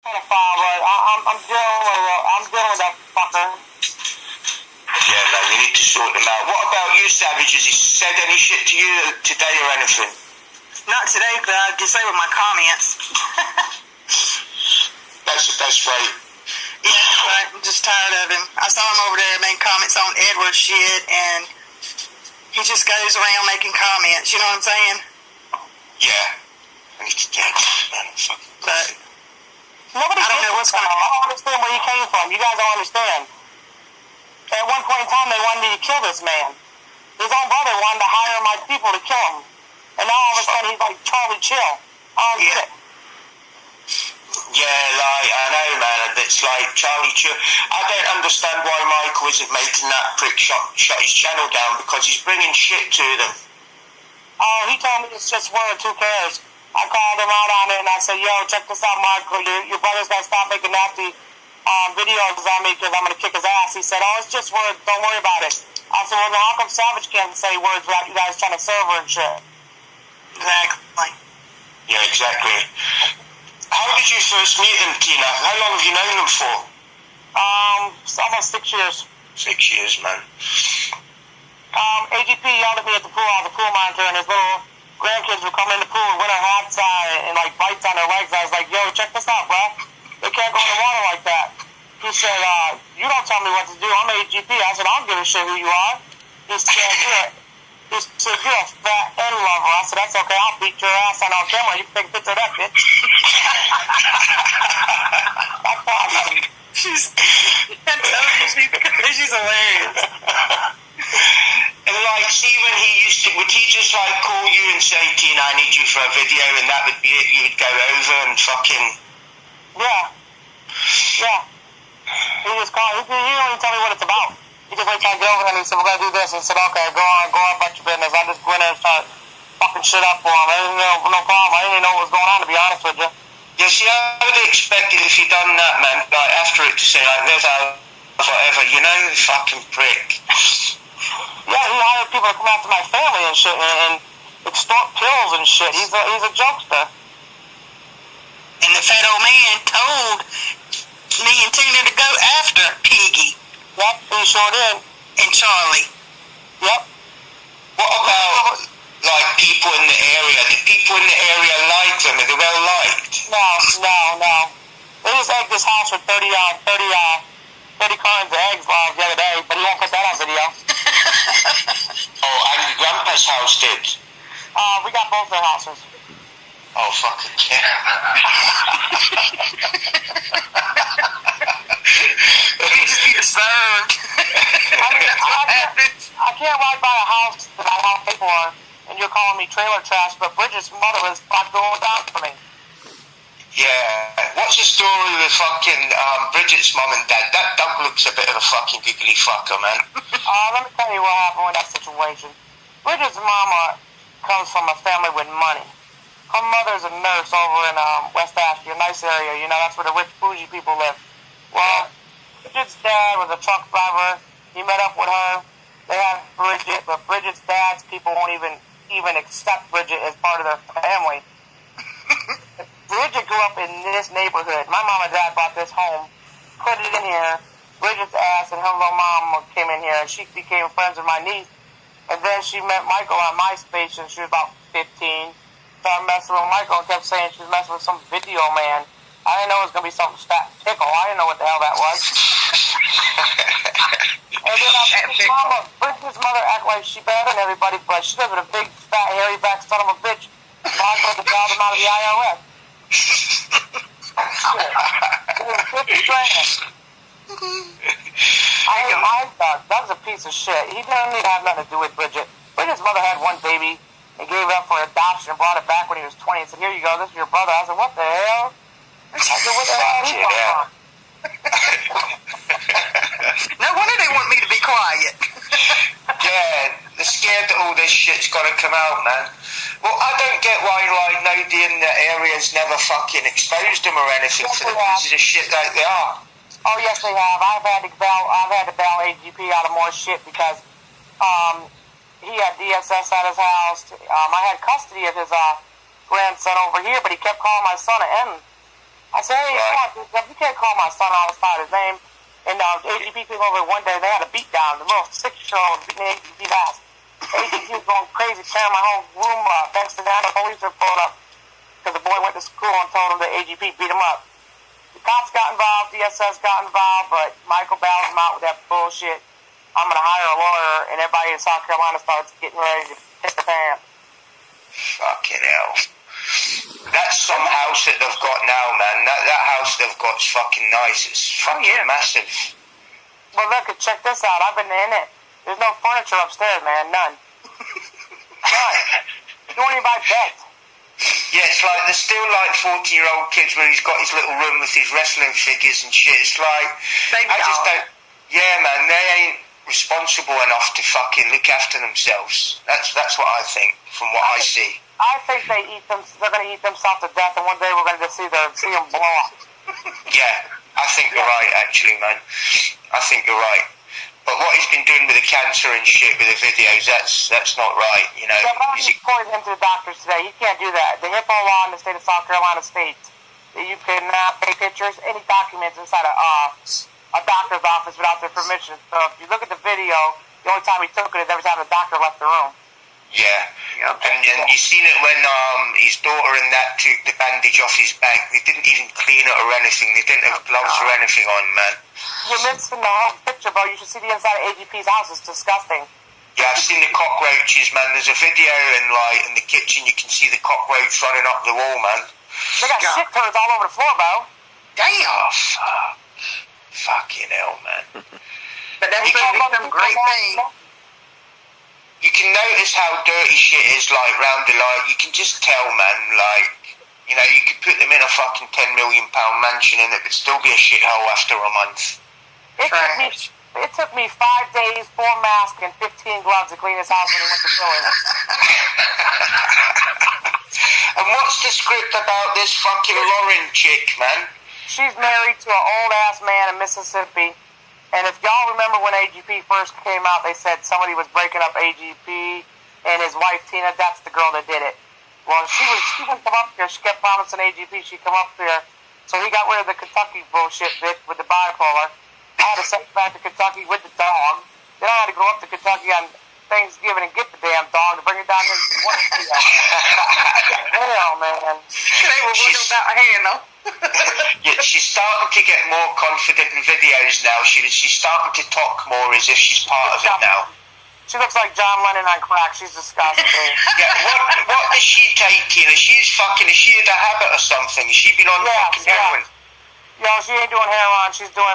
pedophile, but I'm dealing with that fucker. Yeah, man, you need to sort them out. What about you, Savage? Has he said any shit to you today or anything? Not today, but I disabled my comments. That's the best way. Yeah, I'm just tired of him. I saw him over there making comments on Edward's shit, and he just goes around making comments, you know what I'm saying? Yeah. I need to get man, but nobody I don't know what's going on. I don't understand where he came from. You guys don't understand. At one point in time, they wanted me to kill this man. His own brother wanted to hire my people to kill him. And now all of a sudden he's like Charlie Chill. I don't get it. Yeah, like, I know, man. It's like Charlie Chill. I don't understand why Michael isn't making that prick shut his channel down, because he's bringing shit to them. Oh, he told me it's just words. Who cares? I called him out on it and I said, yo, check this out, Michael. Your brother's got to stop making nasty videos on me because I'm going to kick his ass. He said, oh, it's just words. Don't worry about it. I said, well, how come Savage can't say words without you guys trying to serve her and shit? Exactly. Yeah, exactly. How did you first meet him, Tina? How long have you known him for? Almost 6 years. 6 years, man. AGP yelled at me at the pool. I was a pool monitor, and his little grandkids would come in the pool with winter hats and like bites on their legs. I was like, yo, check this out, bro. They can't go in the water like that. He said, you don't tell me what to do. I'm AGP. I said, I don't give a shit who you are. He said, you're a fat N lover. I said, that's okay. I'll beat your ass on camera. You can take a picture of that bitch. That's awesome. She's hilarious. And like, see, when he used to, would he just like call you and say, Tina, I need you for a video, and that would be it? You would go over and fucking... Yeah. He just called. He didn't even tell me what it's about. He just like tried to get over there and he said, we're going to do this. And he said, okay, go on about your business. I just went in and started fucking shit up for him. I didn't know, no problem. I didn't even know what was going on, to be honest with you. Yeah, see, I would have expected if he'd done that, man, like after it to say, like, there's whatever, you know, fucking prick. Yeah, he hired people to come after my family and shit and extort pills and shit. He's a jokester. And the fat old man told me and Tina to go after Piggy. Yep, he sure did. And Charlie. Yep. What about, like, people in the area? Did people in the area like them? Are they well liked? No. They just egged this house with 30 cartons of eggs the other day, but he won't put that on video. Oh, and your grandpa's house did? We got both their houses. Oh, fucking yeah. Just be disturbed. I can't ride by a house that I have paid for, and you're calling me trailer trash, but Bridget's mother was not doing that for me. Yeah. What's the story with fucking Bridget's mum and dad? That dog looks a bit of a fucking giggly fucker, man. Let me tell you what happened with that situation. Bridget's mama comes from a family with money. Her mother's a nurse over in West Ashby, a nice area. You know, that's where the rich bougie people live. Well, Bridget's dad was a truck driver. He met up with her. They had Bridget, but Bridget's dad's people won't even accept Bridget as part of their family. Bridget grew up in this neighborhood. My mom and dad bought this home, put it in here. Bridget's ass and her little mom came in here, and she became friends with my niece. And then she met Michael on MySpace, and she was about 15. Started messing with Michael and kept saying she was messing with some video man. I didn't know it was going to be some fat pickle. I didn't know what the hell that was. And then Bridget's mother act like she better than everybody, but she lives with a big, fat, hairy back son of a bitch. Michael to drive him out of the IRS. That was a piece of shit. He didn't even have nothing to do with Bridget. Bridget's mother had one baby and gave it up for adoption and brought it back when he was 20 and said, here you go, this is your brother. I said, what the hell? I said, what the hell is he talking about? No wonder they want me to be quiet. Yeah, they're scared that all this shit's got to come out, man. Well, I don't get why, like, nobody in the area's never fucking exposed them or anything for the pieces of shit like they are. Oh, yes, they have. I've had to bail AGP out of more shit because he had DSS at his house. I had custody of his grandson over here, but he kept calling my son an N. I said, hey, come on, you can't call my son outside his name. And AGP came over one day, they had a beat down. The little 6-year-old beating AGP ass. AGP was going crazy, tearing my whole room up. Thanks to that, the police were pulled up because the boy went to school and told him that AGP beat him up. The cops got involved, DSS got involved, but Michael bails him out with that bullshit. I'm going to hire a lawyer, and everybody in South Carolina starts getting ready to piss the pants. Fucking hell. That's some house that they've got now, man. That house they've got's fucking nice. It's fucking massive. Well, look, check this out. I've been in it. There's no furniture upstairs, man. None. None. You don't even buy beds. Yeah, it's like there's still like 14-year-old kids where he's got his little room with his wrestling figures and shit. It's like I just don't. Yeah, man, they ain't responsible enough to fucking look after themselves. That's what I think from what I see. I think they're going to eat themselves to death, and one day we're going to see them blow up. Yeah, I think you're right, actually, man. I think you're right. But what he's been doing with the cancer and shit with the videos, that's not right, you know. Yeah, but he's pointing him to the doctors today. You can't do that. The HIPAA law in the state of South Carolina states that you cannot take pictures, any documents inside a doctor's office without their permission. So if you look at the video, the only time he took it is every time the doctor left the room. Yeah, and you seen it when his daughter and that took the bandage off his back. They didn't even clean it or anything. They didn't have gloves or anything on, man. You're missing the whole picture, bro. You should see the inside of AGP's house. It's disgusting. Yeah, I've seen the cockroaches, man. There's a video in the kitchen. You can see the cockroach running up the wall, man. They got shit turds all over the floor, bro. Damn. Fucking hell, man. But that's some great thing. You can notice how dirty shit is, like, round the light. You can just tell, man, like, you know, you could put them in a fucking £10 million mansion and it would still be a shithole after a month. It took me 5 days, 4 masks, and 15 gloves to clean his house when he went to Philly. And what's the script about this fucking Lauren chick, man? She's married to an old-ass man in Mississippi. And if y'all remember when AGP first came out, they said somebody was breaking up AGP and his wife Tina. That's the girl that did it. Well, she wouldn't come up here. She kept promising AGP she'd come up here. So he got rid of the Kentucky bullshit bitch with the bipolar. I had to send him back to Kentucky with the dog. Then I had to go up to Kentucky on Thanksgiving and get the damn dog to bring it down here. Hell, man. They were wondering about her hand, though. Yeah, she's starting to get more confident in videos now. She's starting to talk more as if she's part of it now. She looks like John Lennon on crack. She's disgusting. Yeah, what does she take, Tina? Is she in a habit or something? Has she been on fucking heroin? Yo, she ain't doing heroin. She's doing,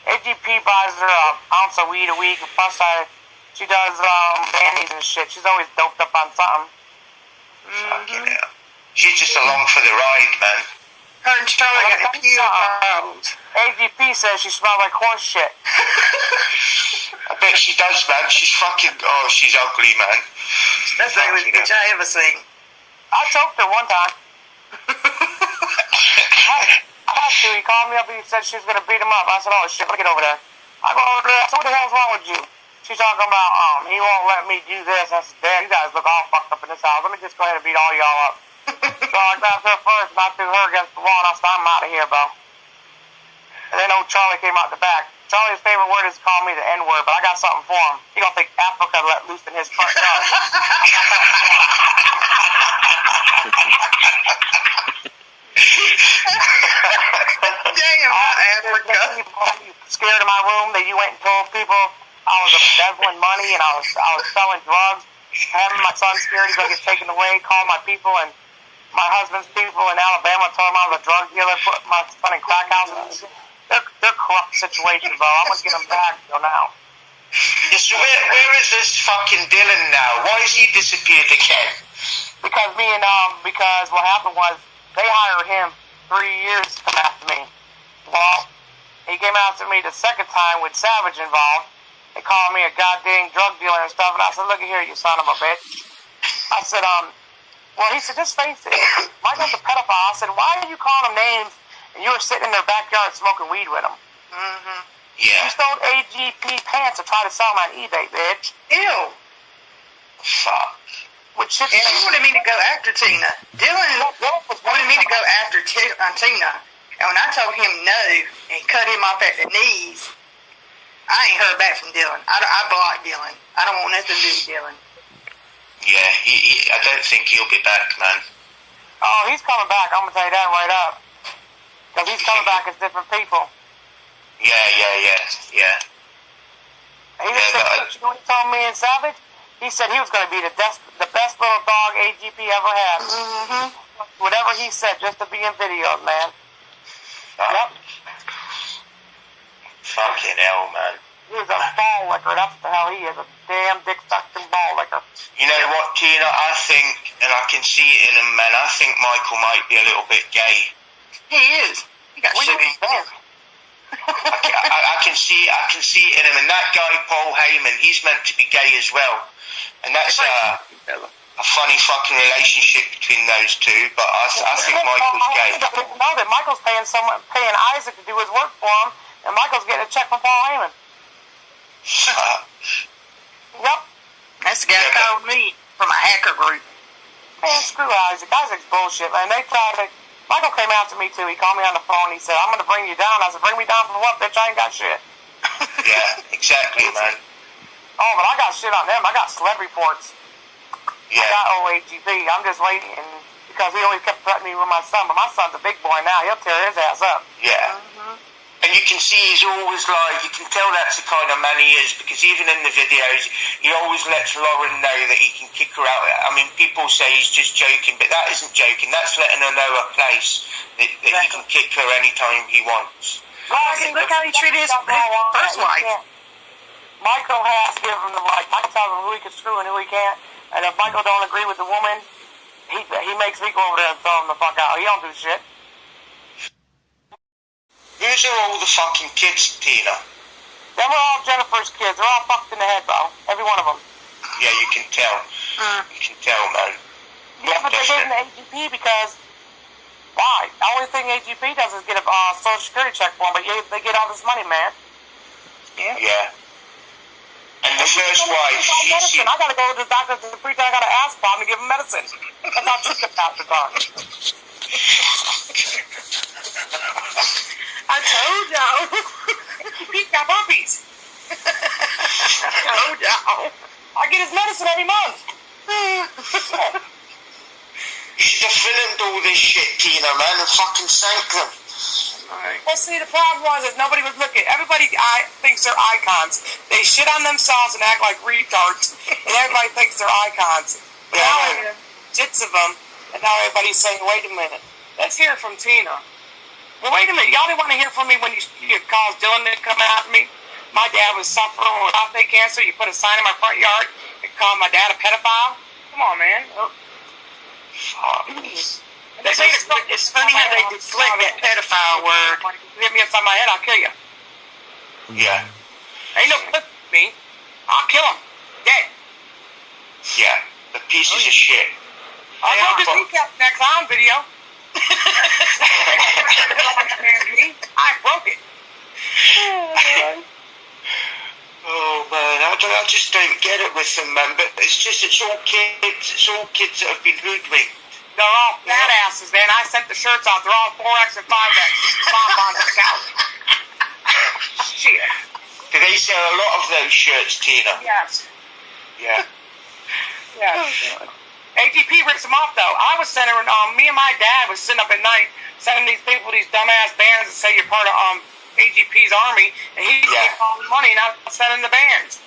AGP buys her an ounce of weed a week. Plus, she does, bandies and shit. She's always doped up on something. Fucking hell. She's just along for the ride, man. Her and Charlie got the pure problems. AGP says she smells like horse shit. I bet she does, man. She's ugly, man. That's the ugliest bitch I ever seen. I choked her one time. I had to. He called me up and he said she was going to beat him up. I said, oh shit, let me get over there. I go over there. I said, what the hell's wrong with you? She's talking about, he won't let me do this. I said, damn, you guys look all fucked up in this house. Let me just go ahead and beat all y'all up. So I grabbed her first and I threw her against the wall and I said, I'm out of here, bro. And then old Charlie came out the back. Charlie's favorite word is to call me the N-word, but I got something for him. He gonna think Africa let loose in his front yard. Damn, Africa. You scared of my room that you went and told people I was embezzling money and I was selling drugs, having my son scared he's gonna get taken away, called my people and my husband's people in Alabama, told them I was a drug dealer, put my son in crack houses. They're corrupt situations, bro. I'm gonna get them back now. Yeah, so where is this fucking Dylan now? Why has he disappeared again? Because what happened was they hired him 3 years to come after me. Well, he came after me the second time with Savage involved. They called me a goddamn drug dealer and stuff, and I said, look at here, you son of a bitch. I said, well, he said, just face it. Michael's a pedophile. I said, why are you calling them names and you were sitting in their backyard smoking weed with them? Mm-hmm. Yeah. You stole AGP pants to try to sell them on eBay, bitch. Ew. Fuck. Which shit? And he wanted me to go after Tina. Dylan wanted me to go after Tina. And when I told him no and cut him off at the knees, I ain't heard back from Dylan. I blocked Dylan. I don't want nothing to do with Dylan. Yeah, I don't think he'll be back, man. Oh, he's coming back. I'm going to tell you that right up. Because he's coming back as different people. Yeah. He just said, you know what he told me in Savage? He said he was going to be the best little dog AGP ever had. Mm-hmm. Whatever he said, just to be in videos, man. Yep. Fucking hell, man. He's a ball licker. That's what the hell he is. A damn dick-sucking ball licker. You know what, Tina? I think, and I can see it in him, man, I think Michael might be a little bit gay. He is. He got shit in his hair. I can see it in him. And that guy, Paul Heyman, he's meant to be gay as well. And that's a funny fucking relationship between those two, but I think Michael's gay. I didn't know that Michael's paying Isaac to do his work for him, and Michael's getting a check from Paul Heyman. Yep. That's the guy who called me from a hacker group. Man, screw Isaac. Isaac's bullshit, man. Michael came after me, too. He called me on the phone. He said, I'm going to bring you down. I said, bring me down for what, bitch? I ain't got shit. Yeah, exactly, man. Oh, but I got shit on them. I got sled reports. Yeah. I got OAGP. I'm just waiting because he always kept threatening me with my son. But my son's a big boy now. He'll tear his ass up. Yeah. Mm-hmm. And you can see he's always like, you can tell that's the kind of man he is, because even in the videos, he always lets Lauren know that he can kick her out. I mean, people say he's just joking, but that isn't joking. That's letting her know her place, that he can kick her anytime he wants. Look how he treated his first wife. Michael has given him the right. Michael tells him who he can screw and who he can't. And if Michael don't agree with the woman, he makes me go over there and throw him the fuck out. He don't do shit. Whose are all the fucking kids, Tina? They were all Jennifer's kids. They're all fucked in the head, bro. Every one of them. Yeah, you can tell. You can tell, man. Yeah, but they gave them the AGP because... Why? The only thing AGP does is get a Social Security check for them, but they get all this money, man. Yeah. And the first wife, I gotta go to the doctor to pretend I got an ass problem to give him medicine. That's how cheap the doctors are. I told y'all. He got puppies. I told y'all. I get his medicine every month. you should have filmed all this shit, Tina, man, and fucking sank them. Right. Well, see, the problem was that nobody was looking. Everybody thinks they're icons. They shit on themselves and act like retards, and everybody thinks they're icons. But now I hear jits of them, and now everybody's saying, wait a minute, let's hear from Tina. Well, wait a minute, y'all didn't want to hear from me when you caused Dylan to come after me? My dad was suffering with prostate cancer. You put a sign in my front yard and called my dad a pedophile? Come on, man. It's funny how they deflect that pedophile word. You hit me upside my head, I'll kill you. Yeah. Ain't no flip me. I'll kill him. Dead. Yeah. The pieces of shit. I'll go to recap in that clown video. I broke it. Oh man, I just don't get it with them, man. But it's all kids. It's all kids that have been hoodwinked. They're all fat asses, man. I sent the shirts out. They're all 4X and 5X. Bomb on the couch. Shit. Do they sell a lot of those shirts, Tina? Yes. Yeah. Yes. AGP rips them off, though. I was sending, me and my dad was sitting up at night sending these people these dumbass bands that say you're part of AGP's army, and he's getting all the money, and I'm sending the bands.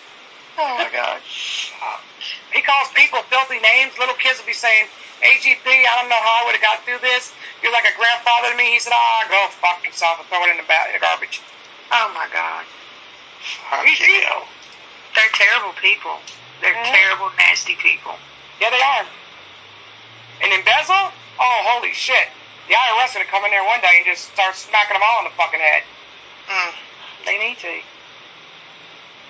Oh my God. He calls people filthy names. Little kids will be saying, AGP, I don't know how I would have got through this. You're like a grandfather to me. He said, go fuck yourself and throw it in the garbage. Oh my God. Hell. They're terrible people. They're terrible, nasty people. Yeah, they are. And embezzle? Oh, holy shit. The IRS going to come in there one day and just start smacking them all in the fucking head. They need to.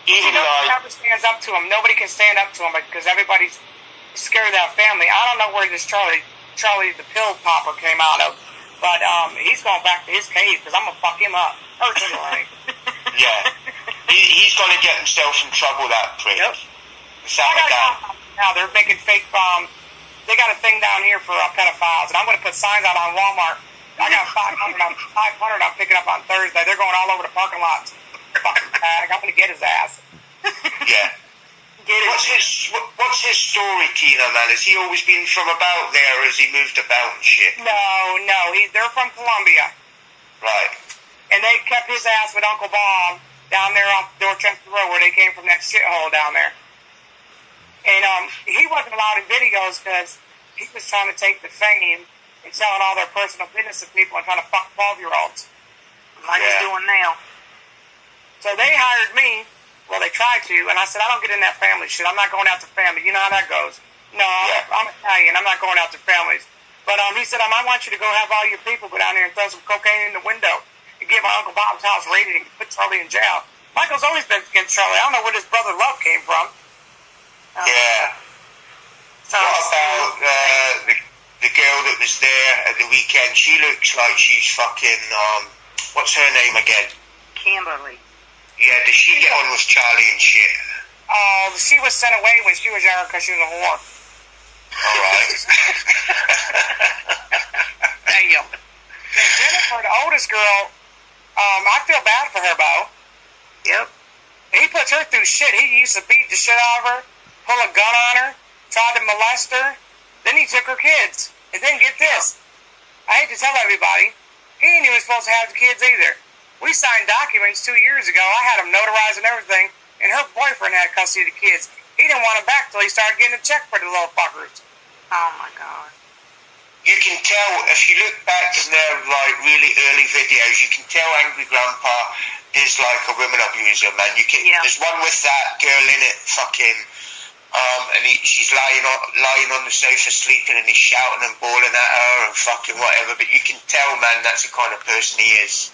Even nobody ever stands up to them. Nobody can stand up to them because everybody's scared of that family. I don't know where this Charlie the pill popper came out of, but he's going back to his cave because I'm going to fuck him up personally. Yeah. He's going to get himself in trouble, that prick. Yep. Now they're making fake they got a thing down here for pedophiles, and I'm going to put signs out on Walmart I got 500 I'm picking up on Thursday. They're going all over the parking lots. Fucking tag. I'm going to get his ass. Yeah. What's his story, Keno, man? Has he always been from about there, or has he moved about and shit? No. They're from Columbia. Right. And they kept his ass with Uncle Bob down there off Dorchester Road where they came from that shithole down there. And he wasn't allowed in videos because he was trying to take the fame and telling all their personal business to people and trying to fuck 12-year-olds. Like he's doing now. So they hired me. Well, they tried to, and I said, I don't get in that family shit. I'm not going out to family. You know how that goes. No, I'm Italian. I'm not going out to families. But he said, I want you to go have all your people go down there and throw some cocaine in the window and get my Uncle Bob's house raided and put Charlie in jail. Michael's always been against Charlie. I don't know where his brother Love came from. Yeah. So what about the girl that was there at the weekend? She looks like she's fucking, what's her name again? Kimberly. Yeah, does she get on with Charlie and shit? She was sent away when she was younger because she was a whore. Alright. Damn. And Jennifer, the oldest girl, I feel bad for her, Bo. Yep. He puts her through shit. He used to beat the shit out of her, pull a gun on her, tried to molest her. Then he took her kids. And then get this. I hate to tell everybody, he ain't even supposed to have the kids either. We signed documents 2 years ago. I had them notarized and everything, and her boyfriend had custody of the kids. He didn't want them back till he started getting a check for the little fuckers. Oh my God. You can tell, if you look back in their like really early videos, you can tell Angry Grandpa is like a women abuser, man. There's one with that girl in it, fucking, and she's lying on the sofa sleeping, and he's shouting and bawling at her and fucking whatever. But you can tell, man, that's the kind of person he is.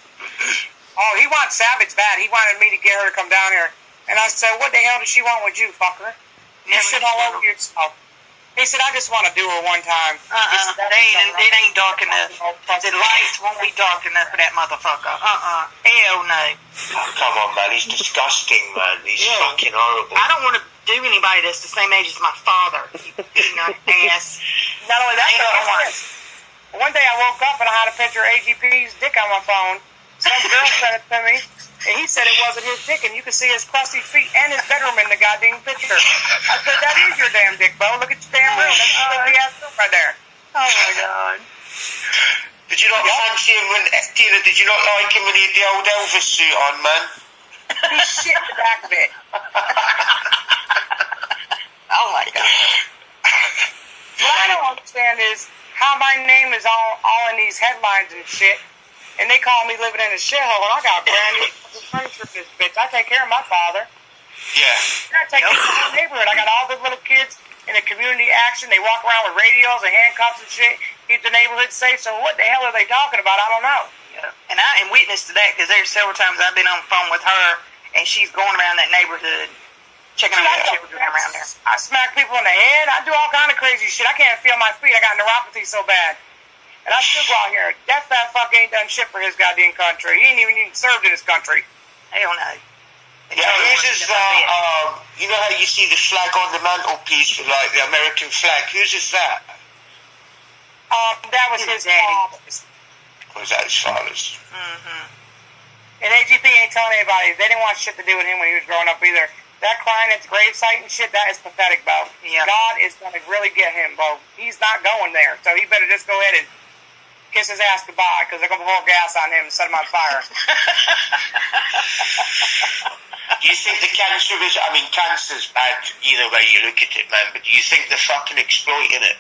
Oh, he wants Savage bad. He wanted me to get her to come down here. And I said, what the hell does she want with you, fucker? You shit all over yourself. He said, I just want to do her one time. It ain't dark enough. The lights won't be dark enough for that motherfucker. Hell no. Oh, come on, man. He's disgusting, man. He's fucking horrible. I don't want to do anybody that's the same age as my father. You know, ass. Not only that, one day I woke up and I had a picture of AGP's dick on my phone. Some girl sent it to me, and he said it wasn't his dick, and you could see his crusty feet and his bedroom in the goddamn picture. I said, that is your damn dick, Bo. Look at your damn room. That's the big ass room right there. Oh, my God. Did you not fancy him when, Tina, did you not like him when he had the old Elvis suit on, man? He shit the back of it. Oh, my God. What I don't understand is how my name is all in these headlines and shit. And they call me living in a shithole, and I got brand new furniture for this bitch. I take care of my father. Yeah. I take care of the neighborhood. I got all the little kids in the community action. They walk around with radios and handcuffs and shit. Keep the neighborhood safe. So what the hell are they talking about? I don't know. Yeah. And I am witness to that because there's several times I've been on the phone with her, and she's going around that neighborhood checking out the children around there. I smack people in the head. I do all kind of crazy shit. I can't feel my feet. I got neuropathy so bad. And I still go out here. That fat fuck ain't done shit for his goddamn country. He ain't even served in his country. Hell no. Yeah, whose is that? You know how you see the flag on the mantelpiece, like the American flag? Whose is that? That was his father's. Was that his father's? And AGP ain't telling anybody. They didn't want shit to do with him when he was growing up either. That crying at the gravesite and shit, that is pathetic, Bo. Yeah. God is going to really get him, Bo. He's not going there. So he better just go ahead and kiss his ass goodbye, because they're going to pour gas on him and set him on fire. Do you think the cancer is, I mean, cancer's bad either way you look at it, man, but do you think they're fucking exploiting it?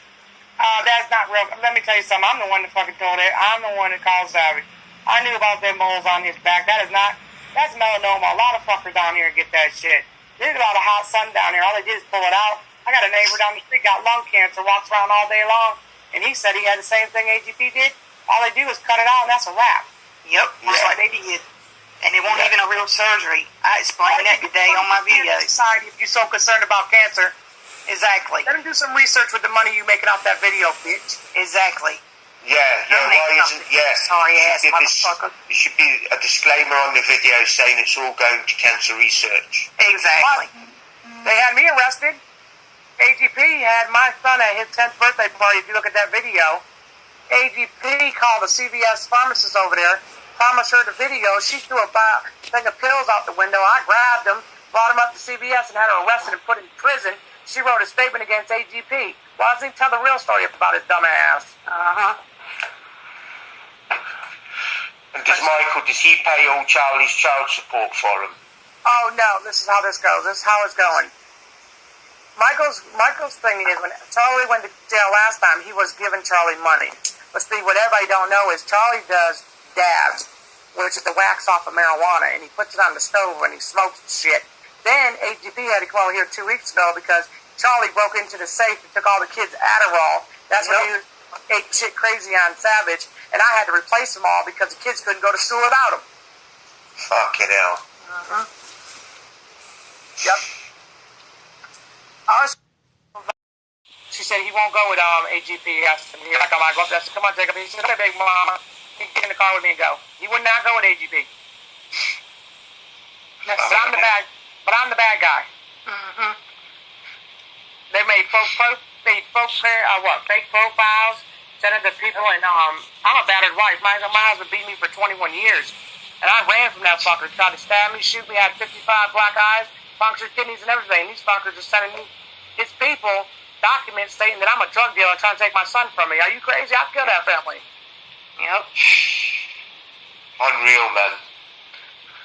That's not real. Let me tell you something. I'm the one that fucking told it. I'm the one that called Savage. I knew about them moles on his back. That's melanoma. A lot of fuckers down here get that shit. There's a lot of hot sun down here. All they did is pull it out. I got a neighbor down the street, got lung cancer, walks around all day long. And he said he had the same thing AGP did. All they do is cut it out, and that's a wrap. Yep, that's what they did. And it wasn't even a real surgery. I explained that today on my videos. If you're so concerned about cancer, exactly. Let him do some research with the money you making off that video, bitch. Exactly. Yeah, why isn't, sorry ass motherfucker. There should be a disclaimer on the video saying it's all going to cancer research. Exactly. They had me arrested. AGP had my son at his 10th birthday party. If you look at that video, AGP called the CVS pharmacist over there, promised her the video. She threw a thing of pills out the window. I grabbed them, brought him up to CVS, and had her arrested and put in prison. She wrote a statement against AGP. Why doesn't he tell the real story about his dumb ass? And does he pay all Charlie's child support for him? Oh no, this is how this goes. This is how it's going. Michael's thing is, when Charlie went to jail last time, he was giving Charlie money. But see, what everybody don't know is Charlie does dabs, which is the wax off of marijuana, and he puts it on the stove and he smokes the shit. Then AGP had to come over here 2 weeks ago because Charlie broke into the safe and took all the kids' Adderall. That's when he ate shit crazy on Savage, and I had to replace them all because the kids couldn't go to school without them. Fucking hell. Yep. She said he won't go with AGP. I said, come on, go up there. I said, come on, Jacob. He said, okay, big mama. He can get in the car with me and go. He would not go with AGP. But I'm the bad guy. They made fake profiles, sent it to people, and I'm a battered wife. My husband beat me for 21 years, and I ran from that fucker. Tried to stab me, shoot me, had 55 black eyes, punctured kidneys, and everything. These fuckers are sending me his people documents stating that I'm a drug dealer and trying to take my son from me. Are you crazy? I'd kill that family. Yep. Unreal, man.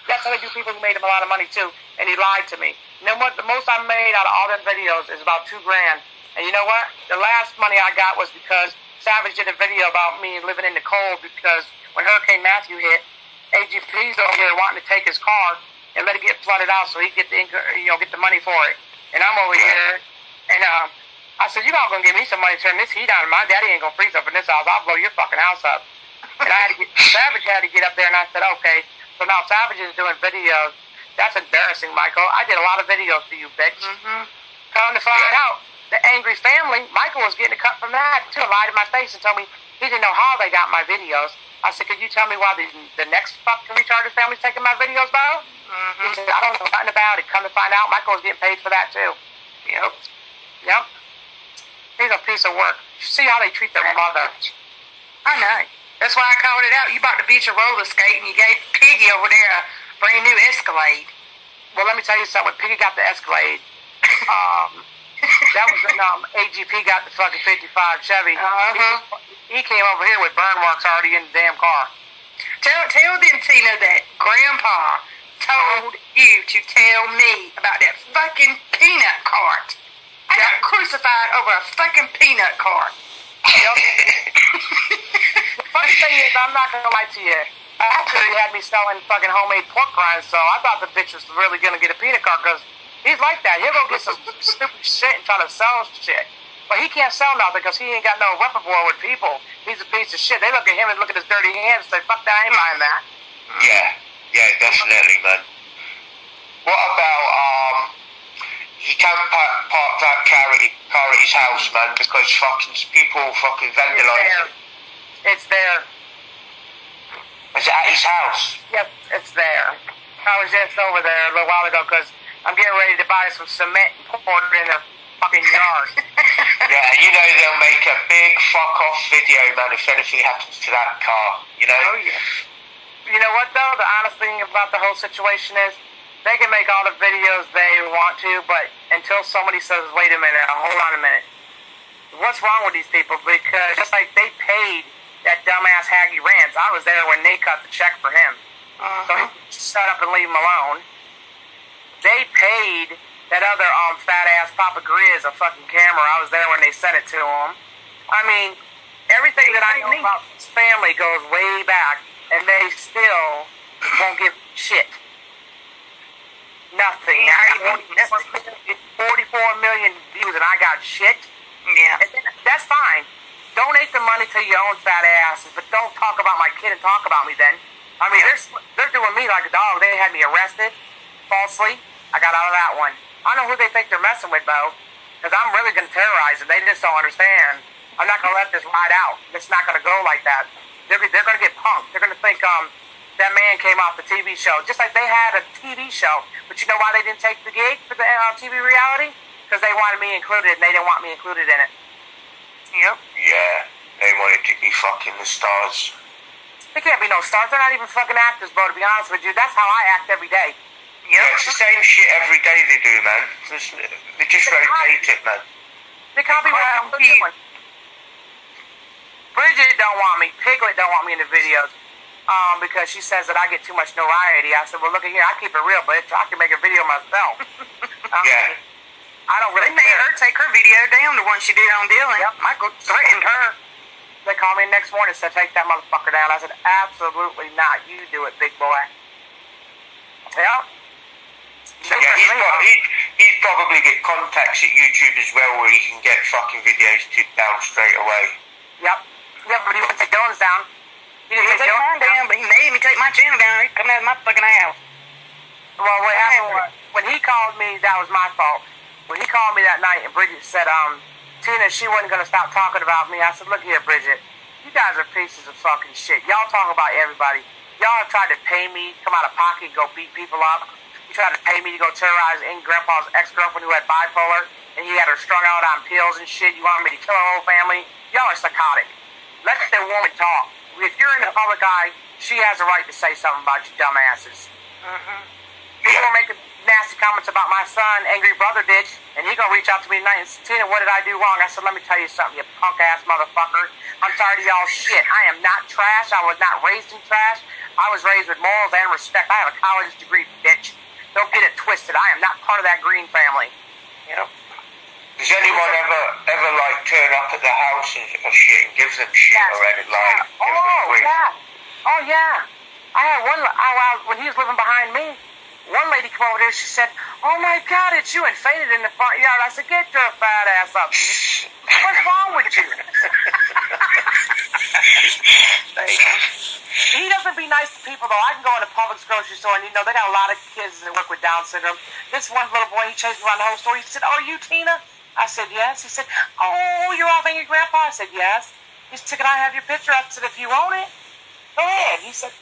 That's how they do people who made him a lot of money too, and he lied to me. You know what? The most I made out of all them videos is about $2,000. And you know what? The last money I got was because Savage did a video about me living in the cold because when Hurricane Matthew hit, AGP's over here wanting to take his car and let it get flooded out so he get the get the money for it. And I'm over here, and I said, you all gonna give me some money to turn this heat on? My daddy ain't gonna freeze up in this house. I'll blow your fucking house up. And Savage had to get up there, and I said, okay. So now Savage is doing videos. That's embarrassing, Michael. I did a lot of videos for you, bitch. Come to find out, the angry family, Michael was getting a cut from that too. Lied in my face and told me he didn't know how they got my videos. I said, could you tell me why the next fucking retarded family's taking my videos, Bo? He said, I don't know nothing about it. Come to find out, Michael was getting paid for that too. Yep. He's a piece of work. See how they treat their mother. I know. That's why I called it out. You bought the beach of roller skate and you gave Piggy over there a brand new Escalade. Well, let me tell you something. When Piggy got the Escalade, that was when AGP got the fucking 55 Chevy. He came over here with burn marks already in the damn car. Tell them, Tina, that Grandpa told you to tell me about that fucking peanut cart. I got crucified over a fucking peanut cart. Yep. The funny thing is, I'm not gonna lie to you. Actually, he had me selling fucking homemade pork rinds, so I thought the bitch was really gonna get a peanut cart because he's like that. He'll go get some stupid shit and try to sell shit. But he can't sell nothing because he ain't got no rapport with people. He's a piece of shit. They look at him and look at his dirty hands and say, fuck that, I ain't buying that. Yeah, definitely, man. What about, you can't park that car at his house, man, because fucking people fucking vandalise it. It's there. Is it at his house? Yep, it's there. I was just over there a little while ago because I'm getting ready to buy some cement and pour it in their fucking yard. Yeah, you know they'll make a big fuck-off video, man, if anything happens to that car, you know? Oh, yeah. You know what, though? The honest thing about the whole situation is they can make all the videos they want to, but until somebody says, wait a minute, hold on a minute. What's wrong with these people? Because just like they paid that dumbass Haggy Rance, I was there when they cut the check for him. So he shut up and leave him alone. They paid that other fat-ass Papa Grizz a fucking camera. I was there when they sent it to him. I mean, everything that I know about this family goes way back, and they still won't give shit. Nothing. I got 44 million views, and I got shit. Yeah. That's fine. Donate the money to your own fat asses, but don't talk about my kid and talk about me then. I mean, they're doing me like a dog. They had me arrested falsely. I got out of that one. I don't know who they think they're messing with, though, because I'm really going to terrorize them. They just don't understand. I'm not going to let this ride out. It's not going to go like that. They're going to get punked. They're going to think that man came off the TV show, just like they had a TV show. But you know why they didn't take the gig for the TV reality? Because they wanted me included, and they didn't want me included in it. Yep. Yeah. They wanted to be fucking the stars. They can't be no stars. They're not even fucking actors, bro, to be honest with you. That's how I act every day. Yeah, it's the same shit every day they do, man. They just rotate it, man. They copy what I'm doing. Bridget don't want me. Piglet don't want me in the videos. Because she says that I get too much notoriety. I said, well, look at here. I keep it real, bitch. I can make a video myself. Yeah. I don't really They made care. her take her video down, the one she did on Dylan. Yep. Michael threatened her. They called me next morning and said, take that motherfucker down. I said, absolutely not. You do it, big boy. Yeah. Yeah, he'd probably get contacts at YouTube as well where he can get fucking videos down straight away. Yep. Yep, but he wouldn't take Dylan's down. He didn't take mine down, but he made me take my channel down. He come out of my fucking house. Well, what happened was, when he called me, that was my fault. When he called me that night and Bridget said, Tina, she wasn't going to stop talking about me. I said, look here, Bridget. You guys are pieces of fucking shit. Y'all talk about everybody. Y'all have tried to pay me, come out of pocket, go beat people up. You tried to pay me to go terrorize Grandpa's ex-girlfriend who had bipolar, and he had her strung out on pills and shit. You wanted me to kill her whole family? Y'all are psychotic. Let the woman talk. If you're in the public eye, she has a right to say something about you dumbasses. People are making nasty comments about my son, angry brother did, and he gonna reach out to me tonight and say, Tina, what did I do wrong? I said, let me tell you something, you punk-ass motherfucker. I'm tired of y'all shit. I am not trash. I was not raised in trash. I was raised with morals and respect. I have a college degree, bitch. Don't get it twisted. I am not part of that Green family. Yep. Does anyone ever like turn up at the house or shit and give them shit or anything like? Oh yeah. I had one. When he was living behind me, one lady come over there. She said, "Oh my God, it's you!" and fainted in the front yard. I said, "Get your fat ass up, bitch. What's wrong with you?" He doesn't be nice to people though. I can go in a Publix grocery store and they got a lot of kids that work with Down syndrome. This one little boy, he chased me around the whole store. He said, "Oh, you Tina?" I said, "Yes." He said, "Oh, you're off angry grandpa?" I said, "Yes." He said, "Can I have your picture?" I said, "If you want it, go ahead." He said,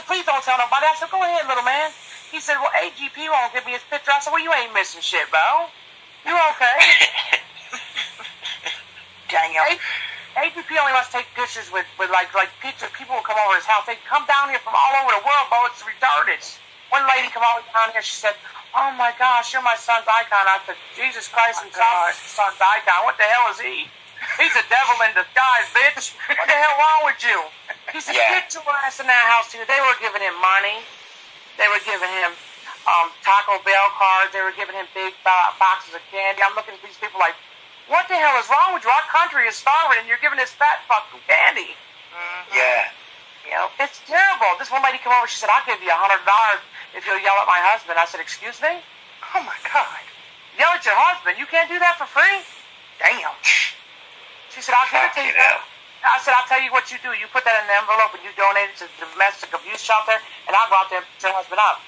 "Please don't tell nobody." I said, "Go ahead, little man." He said, "Well, AGP won't give me his picture." I said, "Well, you ain't missing shit, bro. You okay?" Dang it. AGP only wants to take pictures with like pictures. People will come over his house. They come down here from all over the world, bro. It's retarded. One lady come over down here. She said, "Oh my gosh, you're my son's icon." I said, "Jesus Christ himself, son's icon. What the hell is he? He's a devil in disguise, bitch. What the hell wrong with you?" He said, "Get your ass in that house too." They were giving him money. They were giving him Taco Bell cards. They were giving him big boxes of candy. I'm looking at these people like, what the hell is wrong with you? Our country is starving, and you're giving this fat fuck some candy. Yeah. It's terrible. This one lady came over. She said, "I'll give you $100 if you'll yell at my husband." I said, "Excuse me?" Oh my God. Yell at your husband? You can't do that for free? Damn. She said, "I'll give it to you." I said, "I'll tell you what you do. You put that in an envelope and you donate it to the domestic abuse shelter, and I'll go out there and put your husband up."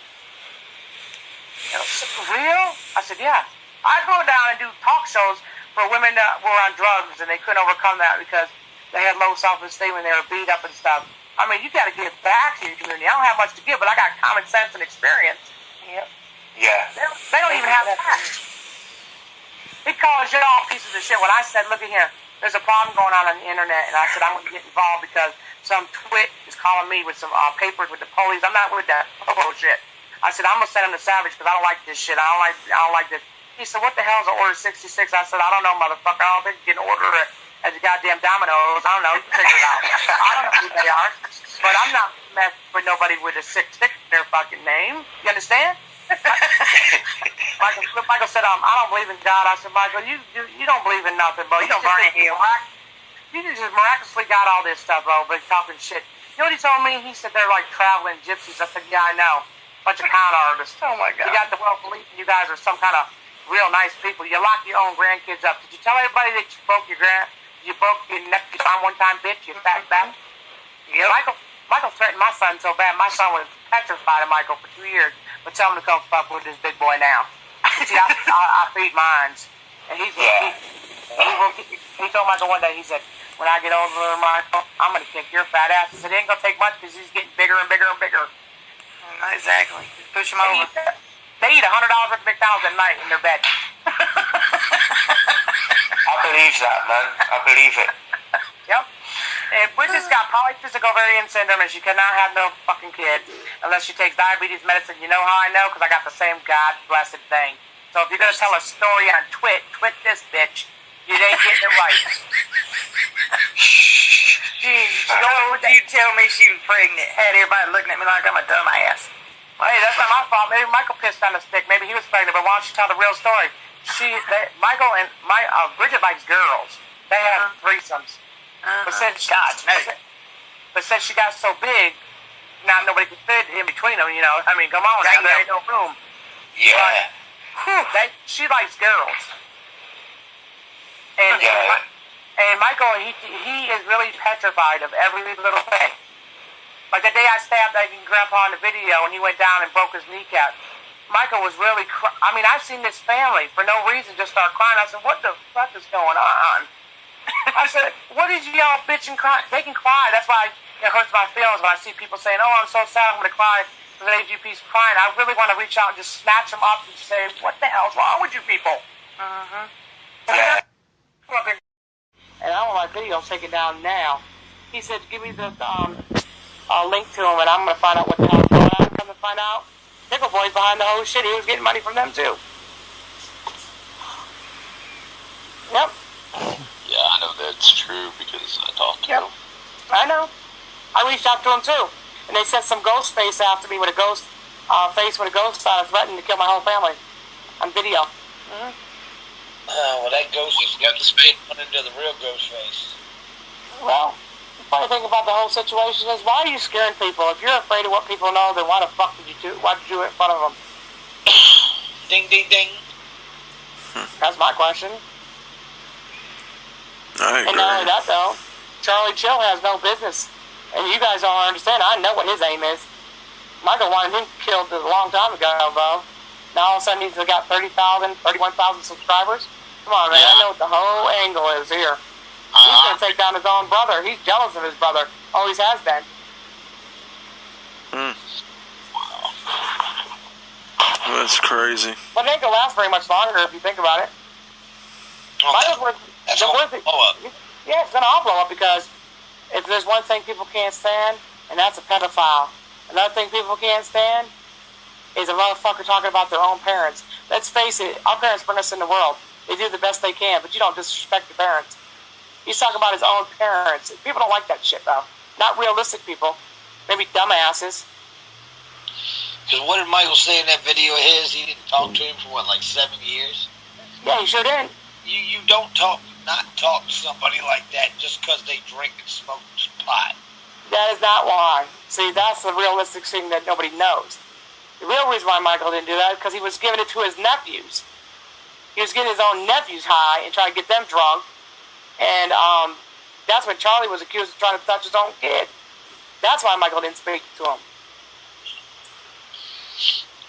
She said, "For real?" I said, "Yeah." I go down and do talk shows for women that were on drugs and they couldn't overcome that because they had low self-esteem and they were beat up and stuff. I mean, you got to give back to your community. I don't have much to give, but I got common sense and experience. Yeah. They don't even have that. He calls you all pieces of shit. When I said, "Look at here, there's a problem going on the internet," and I said, "I'm going to get involved because some twit is calling me with some papers with the police." I'm not with that bullshit. I said, "I'm going to send him to Savage because I don't like this shit. I don't like this." He said, "What the hell is an Order 66? I said, "I don't know, motherfucker. I don't think you can order it at the goddamn Domino's. I don't know. You can figure it out." I don't know who they are, but I'm not messing with nobody with a 6 in their fucking name. You understand? Michael said, "I don't believe in God." I said, "Michael, you don't believe in nothing, bro. You don't burn in hell. You just miraculously got all this stuff, bro, but talking shit." You know what he told me? He said they're like traveling gypsies. I said, "Yeah, I know. Bunch of con artists." Oh my God. You got the world believing you guys are some kind of real nice people. You lock your own grandkids up. Did you tell everybody that you broke your neck on one time, bitch? You fat bastard. Michael threatened my son so bad. My son was petrified of Michael for 2 years. But tell him to come fuck with this big boy now. See, I feed mines. And he told Michael one day, he said, "When I get older, Michael, I'm going to kick your fat ass." He said, "It ain't going to take much because he's getting bigger and bigger and bigger." Exactly. Push him over. They eat $100 worth of McDonald's at night in their bed. I believe that, man. I believe it. Yep. And Bridget's got polycystic ovarian syndrome, and she cannot have no fucking kids unless she takes diabetes medicine. You know how I know? Because I got the same god blessed thing. So if you're gonna tell a story on twit this bitch. You ain't getting it right. You tell me she was pregnant. Had everybody looking at me like I'm a dumb ass. Well, hey, that's not my fault. Maybe Michael pissed on the stick. Maybe he was pregnant. But why don't you tell the real story? Michael and Bridget likes girls. They have threesomes. But since she got so big, now nobody can fit in between them. You know, I mean, come on, now, there ain't no room. Yeah. But, she likes girls. And Michael, he is really petrified of every little thing. Like the day I stabbed Grandpa in the video and he went down and broke his kneecap, Michael was really I mean, I've seen this family for no reason just start crying. I said, what the fuck is going on? I said, what is y'all bitching crying? They can cry. That's why it hurts my feelings when I see people saying, oh, I'm so sad, I'm going to cry because AGP's crying. I really want to reach out and just snatch them up and say, what the hell's wrong with you people? And I want my video taken down now. He said, give me the link to him, and I'm going to find out what the hell's going on. Come to find out, Nickel Boy's behind the whole shit. He was getting money from them, too. Yep. Yeah, I know that's true because I talked to him. I know. I reached out to him, too. And they sent some ghost face after me with a ghost face with a ghost on it, threatening to kill my whole family on video. Well, that ghost has got the spade put into the real ghost face. Well, the funny thing about the whole situation is, why are you scaring people? If you're afraid of what people know, then why the fuck did you do? Why did you do it in front of them? Ding, ding, ding. That's my question. I agree. And not only that, though, Charlie Chill has no business. And you guys don't understand. I know what his aim is. Michael wanted him killed a long time ago, bro. Now all of a sudden he's got 31,000 subscribers. Come on, man. I know what the whole angle is here. He's going to take down his own brother. He's jealous of his brother. Always has been. That's crazy. But it ain't going to last very much longer if you think about it. That's going to blow up. Yeah, it's going to all blow up because if there's one thing people can't stand, and that's a pedophile. Another thing people can't stand is a motherfucker talking about their own parents. Let's face it, our parents bring us in the world. They do the best they can, but you don't disrespect your parents. He's talking about his own parents. People don't like that shit, though. Not realistic people. Maybe dumbasses. Because what did Michael say in that video of his? He didn't talk to him for, what, like 7 years? Yeah, he sure didn't. You don't not talk to somebody like that just because they drink and smoke pot. That is not why. See, that's the realistic thing that nobody knows. The real reason why Michael didn't do that is because he was giving it to his nephews. He was getting his own nephews high and trying to get them drunk. And that's when Charlie was accused of trying to touch his own kid. That's why Michael didn't speak to him.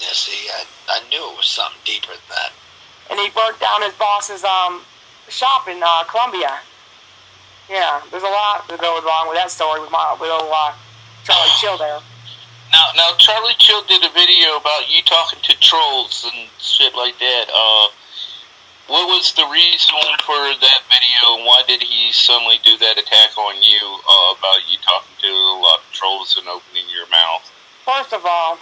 Yeah, see, I knew it was something deeper than that. And he burnt down his boss's shop in Columbia. Yeah, there's a lot that goes wrong with that story with old Charlie Chill there. Now, Charlie Chill did a video about you talking to trolls and shit like that. What was the reason for that video, and why did he suddenly do that attack on you about you talking to a lot of trolls and opening your mouth? First of all,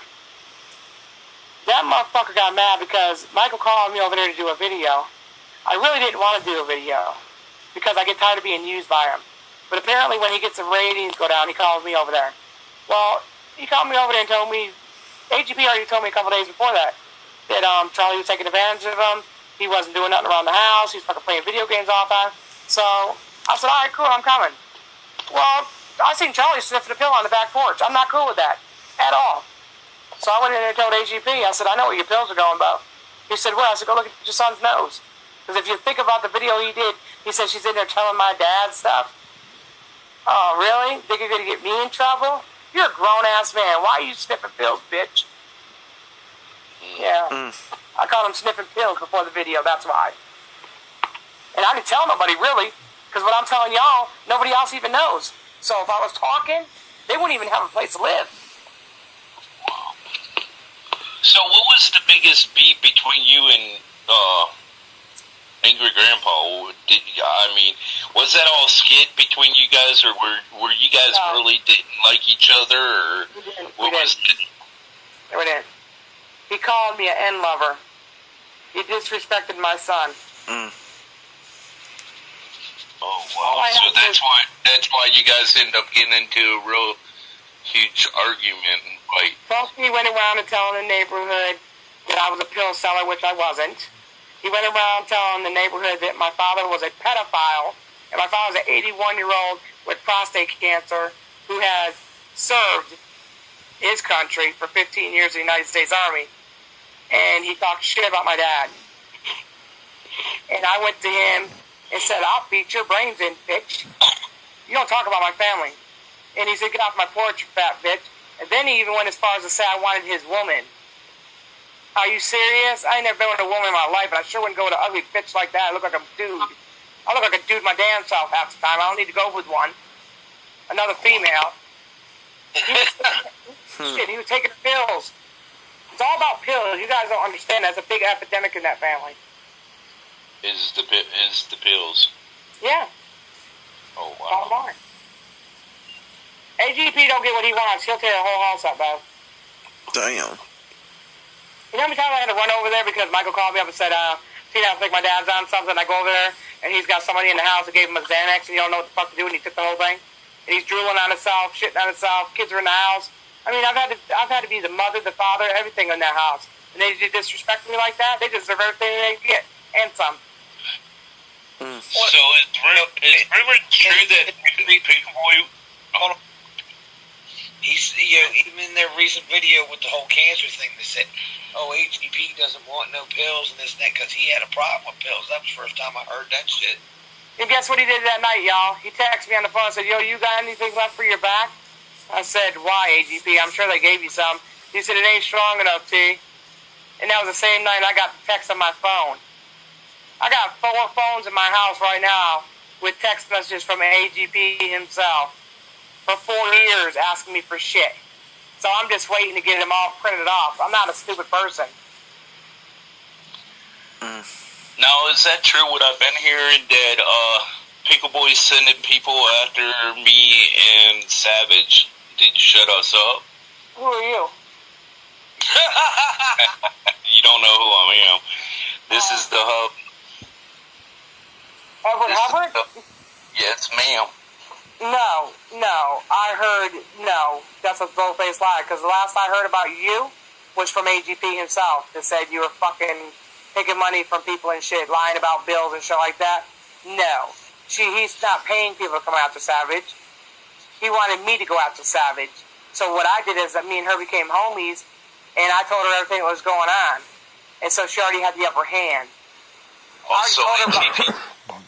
that motherfucker got mad because Michael called me over there to do a video. I really didn't want to do a video because I get tired of being used by him. But apparently when he gets the ratings go down, he calls me over there. Well, he called me over there and told me, AGP already told me a couple days before that Charlie was taking advantage of him. He wasn't doing nothing around the house. He was fucking playing video games all the time. So I said, all right, cool, I'm coming. Well, I seen Charlie sniffing a pill on the back porch. I'm not cool with that at all. So I went in there and told AGP, I said, I know where your pills are going, Bo. He said, well, I said, go look at your son's nose. Because if you think about the video he did, he said she's in there telling my dad stuff. Oh, really? Think you're going to get me in trouble? You're a grown-ass man. Why are you sniffing pills, bitch? Yeah. I called him sniffing pills before the video, that's why. And I didn't tell nobody, really, because what I'm telling y'all, nobody else even knows. So if I was talking, they wouldn't even have a place to live. So what was the biggest beef between you and Angry Grandpa. I mean, was that all skit between you guys, or were you guys really didn't like each other, or we didn't. He called me an N-lover. He disrespected my son. Oh wow! So that's why you guys end up getting into a real huge argument and fight. First, he went around and telling the neighborhood that I was a pill seller, which I wasn't. He went around telling the neighborhood that my father was a pedophile, and my father was an 81-year-old with prostate cancer who has served his country for 15 years in the United States Army. And he talked shit about my dad. And I went to him and said, I'll beat your brains in, bitch. You don't talk about my family. And he said, get off my porch, you fat bitch. And then he even went as far as to say I wanted his woman. Are you serious? I ain't never been with a woman in my life, but I sure wouldn't go with an ugly bitch like that. I look like a dude. I look like a dude my damn self half the time. I don't need to go with one. Another female. He was taking pills. It's all about pills. You guys don't understand. That's a big epidemic in that family. Is the pills? Yeah. Oh wow. All about it. AGP don't get what he wants. He'll tear the whole house up, though. Damn. You know how many times I had to run over there because Michael called me up and said, see, I think my dad's on something. I go over there, and he's got somebody in the house that gave him a Xanax, and he don't know what the fuck to do, and he took the whole thing. And he's drooling on himself, shitting on himself. Kids are in the house. I mean, I've had to be the mother, the father, everything in that house. And they disrespect me like that. They deserve everything they get, and some. So is rumor true that Pickleboy? Hold on. He's, even in their recent video with the whole cancer thing, they said, oh, HDP doesn't want no pills and this and that because he had a problem with pills. That was the first time I heard that shit. And guess what he did that night, y'all? He texted me on the phone and said, yo, you got anything left for your back? I said, why, AGP? I'm sure they gave you some. He said, it ain't strong enough, T. And that was the same night I got the text on my phone. I got 4 phones in my house right now with text messages from AGP himself for 4 years asking me for shit. So I'm just waiting to get them all printed off. I'm not a stupid person. Now, is that true what I've been hearing, that Pickleboy's sending people after me and Savage? Did you shut us up? Who are you? You don't know who I am. This is the hub. Edward Hubbard? Yes, ma'am. No. I heard, no. That's a full-faced lie. Because the last I heard about you was from AGP himself that said you were fucking taking money from people and shit, lying about bills and shit like that. No. He's not paying people to come after Savage. He wanted me to go after Savage. So what I did is that me and her became homies, and I told her everything that was going on. And so she already had the upper hand. Also,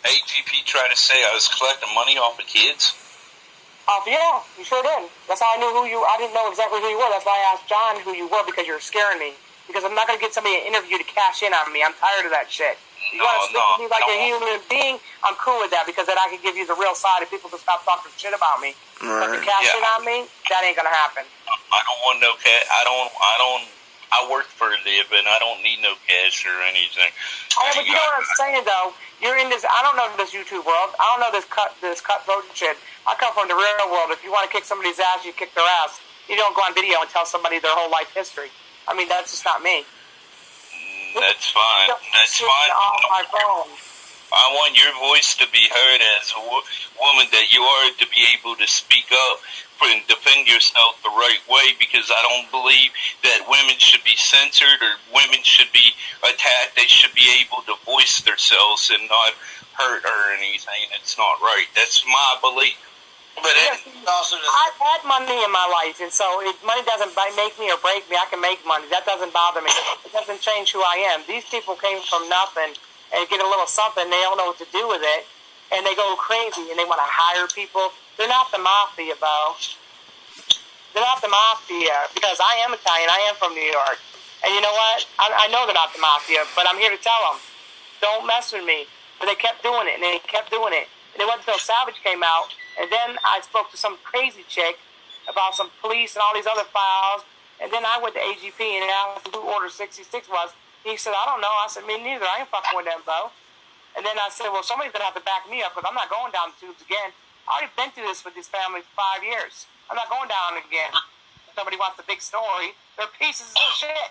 AGP tried to say I was collecting money off of kids? Yeah, you sure did. That's how I knew I didn't know exactly who you were. That's why I asked John who you were, because you were scaring me. Because I'm not going to get somebody an interview to cash in on me. I'm tired of that shit. You want to speak to me like a human being? I'm cool with that, because then I can give you the real side if people can stop talking shit about me. Right. But to cash in on me, that ain't going to happen. I don't want no cash. I work for a living. I don't need no cash or anything. Oh, but you know what I'm saying, though? You're in this, I don't know this YouTube world. I don't know this cutthroat shit. I come from the real world. If you want to kick somebody's ass, you kick their ass. You don't go on video and tell somebody their whole life history. I mean, that's just not me. That's fine. That's fine. On my phone. I want your voice to be heard as a woman that you are, to be able to speak up and defend yourself the right way, because I don't believe that women should be censored or women should be attacked. They should be able to voice themselves and not hurt or anything. It's not right. That's my belief. But I've had money in my life, and so if money doesn't make me or break me, I can make money. That doesn't bother me. It doesn't change who I am. These people came from nothing and get a little something. They don't know what to do with it, and they go crazy, and they want to hire people. They're not the mafia, Bo. They're not the mafia, because I am Italian. I am from New York. And you know what? I know they're not the mafia, but I'm here to tell them, don't mess with me. But they kept doing it, and they kept doing it. And it wasn't until Savage came out, and then I spoke to some crazy chick about some police and all these other files, and then I went to AGP and asked who Order 66 was. He said, I don't know. I said, me neither. I ain't fucking with them, Bo. And And then I said, well, somebody's going to have to back me up because I'm not going down the tubes again. I already been through this with this family for 5 years. I'm not going down again. If somebody wants the big story, they're pieces of shit.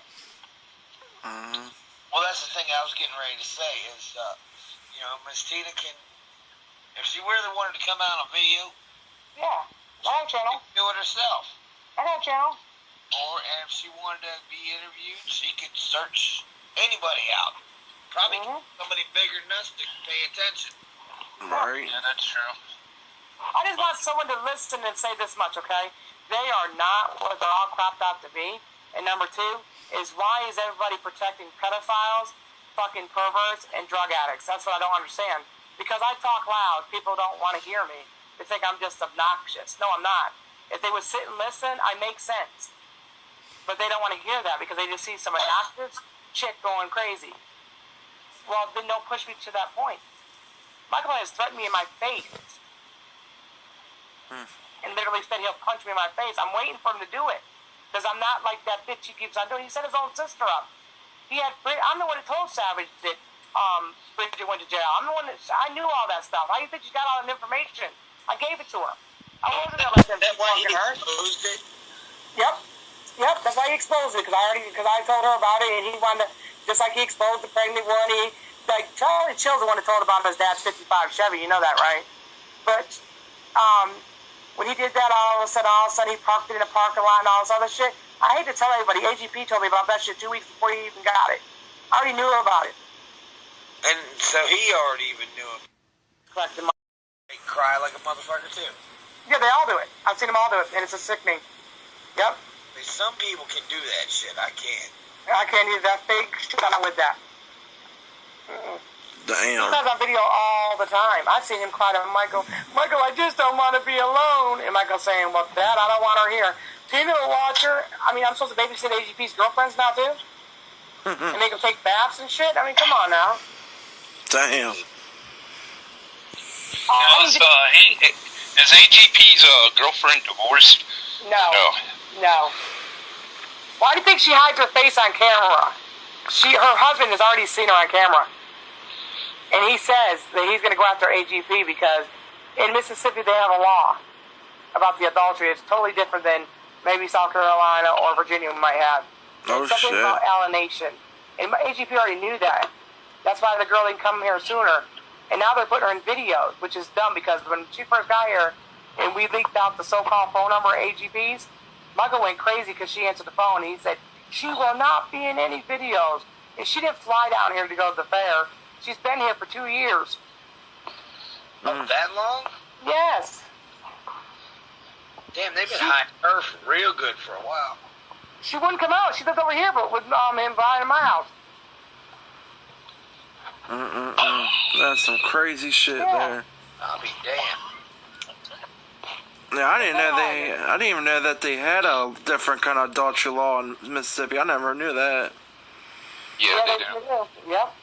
Well, that's the thing I was getting ready to say is, you know, Miss Tina can, if she really wanted to come out on video, Yeah. I have a channel. she could do it herself. I have a channel. Or if she wanted to be interviewed, she could search anybody out. Probably somebody bigger than us to pay attention. Right. Yeah, that's true. I just want someone to listen and say this much, okay? They are not what they're all cropped out to be. And number two is, why is everybody protecting pedophiles, fucking perverts, and drug addicts? That's what I don't understand. Because I talk loud, people don't want to hear me. They think I'm just obnoxious. No, I'm not. If they would sit and listen, I make sense. But they don't want to hear that because they just see some obnoxious chick going crazy. Well, then don't push me to that point. Michael has threatened me in my face. And literally said he'll punch me in my face. I'm waiting for him to do it. Because I'm not like that bitch he keeps on doing. He set his own sister up. I'm the one that told Savage that Bridget went to jail. I'm the one I knew all that stuff. How do you think she got all that information? I gave it to her. I wasn't there like them. That's why he her. exposed it. Yep, that's why he exposed it, because I told her about it, and he wanted to, just like he exposed the pregnant one, Charlie Chill's the one that told about his dad's 55 Chevy, you know that, right? But, when he did that, all of a sudden he parked it in a parking lot and all this other shit. I hate to tell everybody, AGP told me about that shit 2 weeks before he even got it. I already knew about it. And so he already even knew him. Collecting money. They cry like a motherfucker too. Yeah, they all do it. I've seen them all do it, and it's a sickening. Yep. Some people can do that shit. I can't. I can't use that fake shit. I'm not with that. Damn. He does on video all the time. I've seen him cry to Michael, I just don't want to be alone. And Michael saying, well, Dad, I don't want her here. Tina will watch her. I mean, I'm supposed to babysit AGP's girlfriends now, too? And make them take baths and shit? I mean, come on now. Damn. Is AGP's girlfriend divorced? No. Why do you think she hides her face on camera? Her husband has already seen her on camera. And he says that he's going to go after AGP because in Mississippi they have a law about the adultery. It's totally different than maybe South Carolina or Virginia might have. Oh, it's something shit. called alienation. And AGP already knew that. That's why the girl didn't come here sooner. And now they're putting her in videos, which is dumb because when she first got here and we leaked out the so-called phone number of AGP's, Michael went crazy because she answered the phone. And he said, she will not be in any videos. And she didn't fly down here to go to the fair. She's been here for 2 years. Oh, that long? Yes. Damn, they've been hiding her real good for a while. She wouldn't come out. She lives over here, but with him behind my house. That's some crazy shit there. I'll be damned. Yeah, I didn't even know that they had a different kind of adultery law in Mississippi. I never knew that. Yeah, they do. Yep.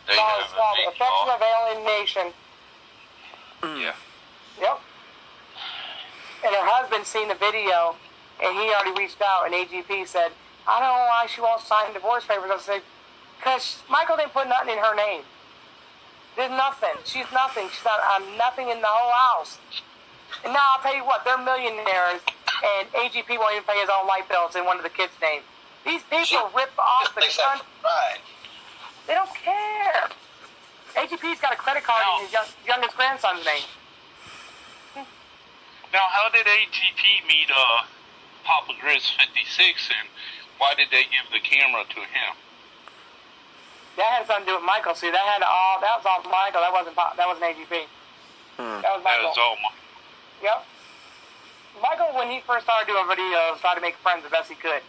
They So have it's called a big affection law. of alienation. Yeah. Yep. And her husband seen the video, and he already reached out, and AGP said, I don't know why she won't sign divorce papers. I said, because Michael didn't put nothing in her name. There's nothing. She's nothing. She's not nothing in the whole house. And now I'll tell you what, they're millionaires, and AGP won't even pay his own light bills in one of the kids' names. These people rip off the country. Right. They don't care. AGP's got a credit card in his youngest grandson's name. Now, how did AGP meet Papa Grizz 56, and why did they give the camera to him? That had something to do with Michael. See, that was all Michael. That wasn't AGP. That was Michael. That was all Yep. Michael, when he first started doing videos, tried to make friends the best he could.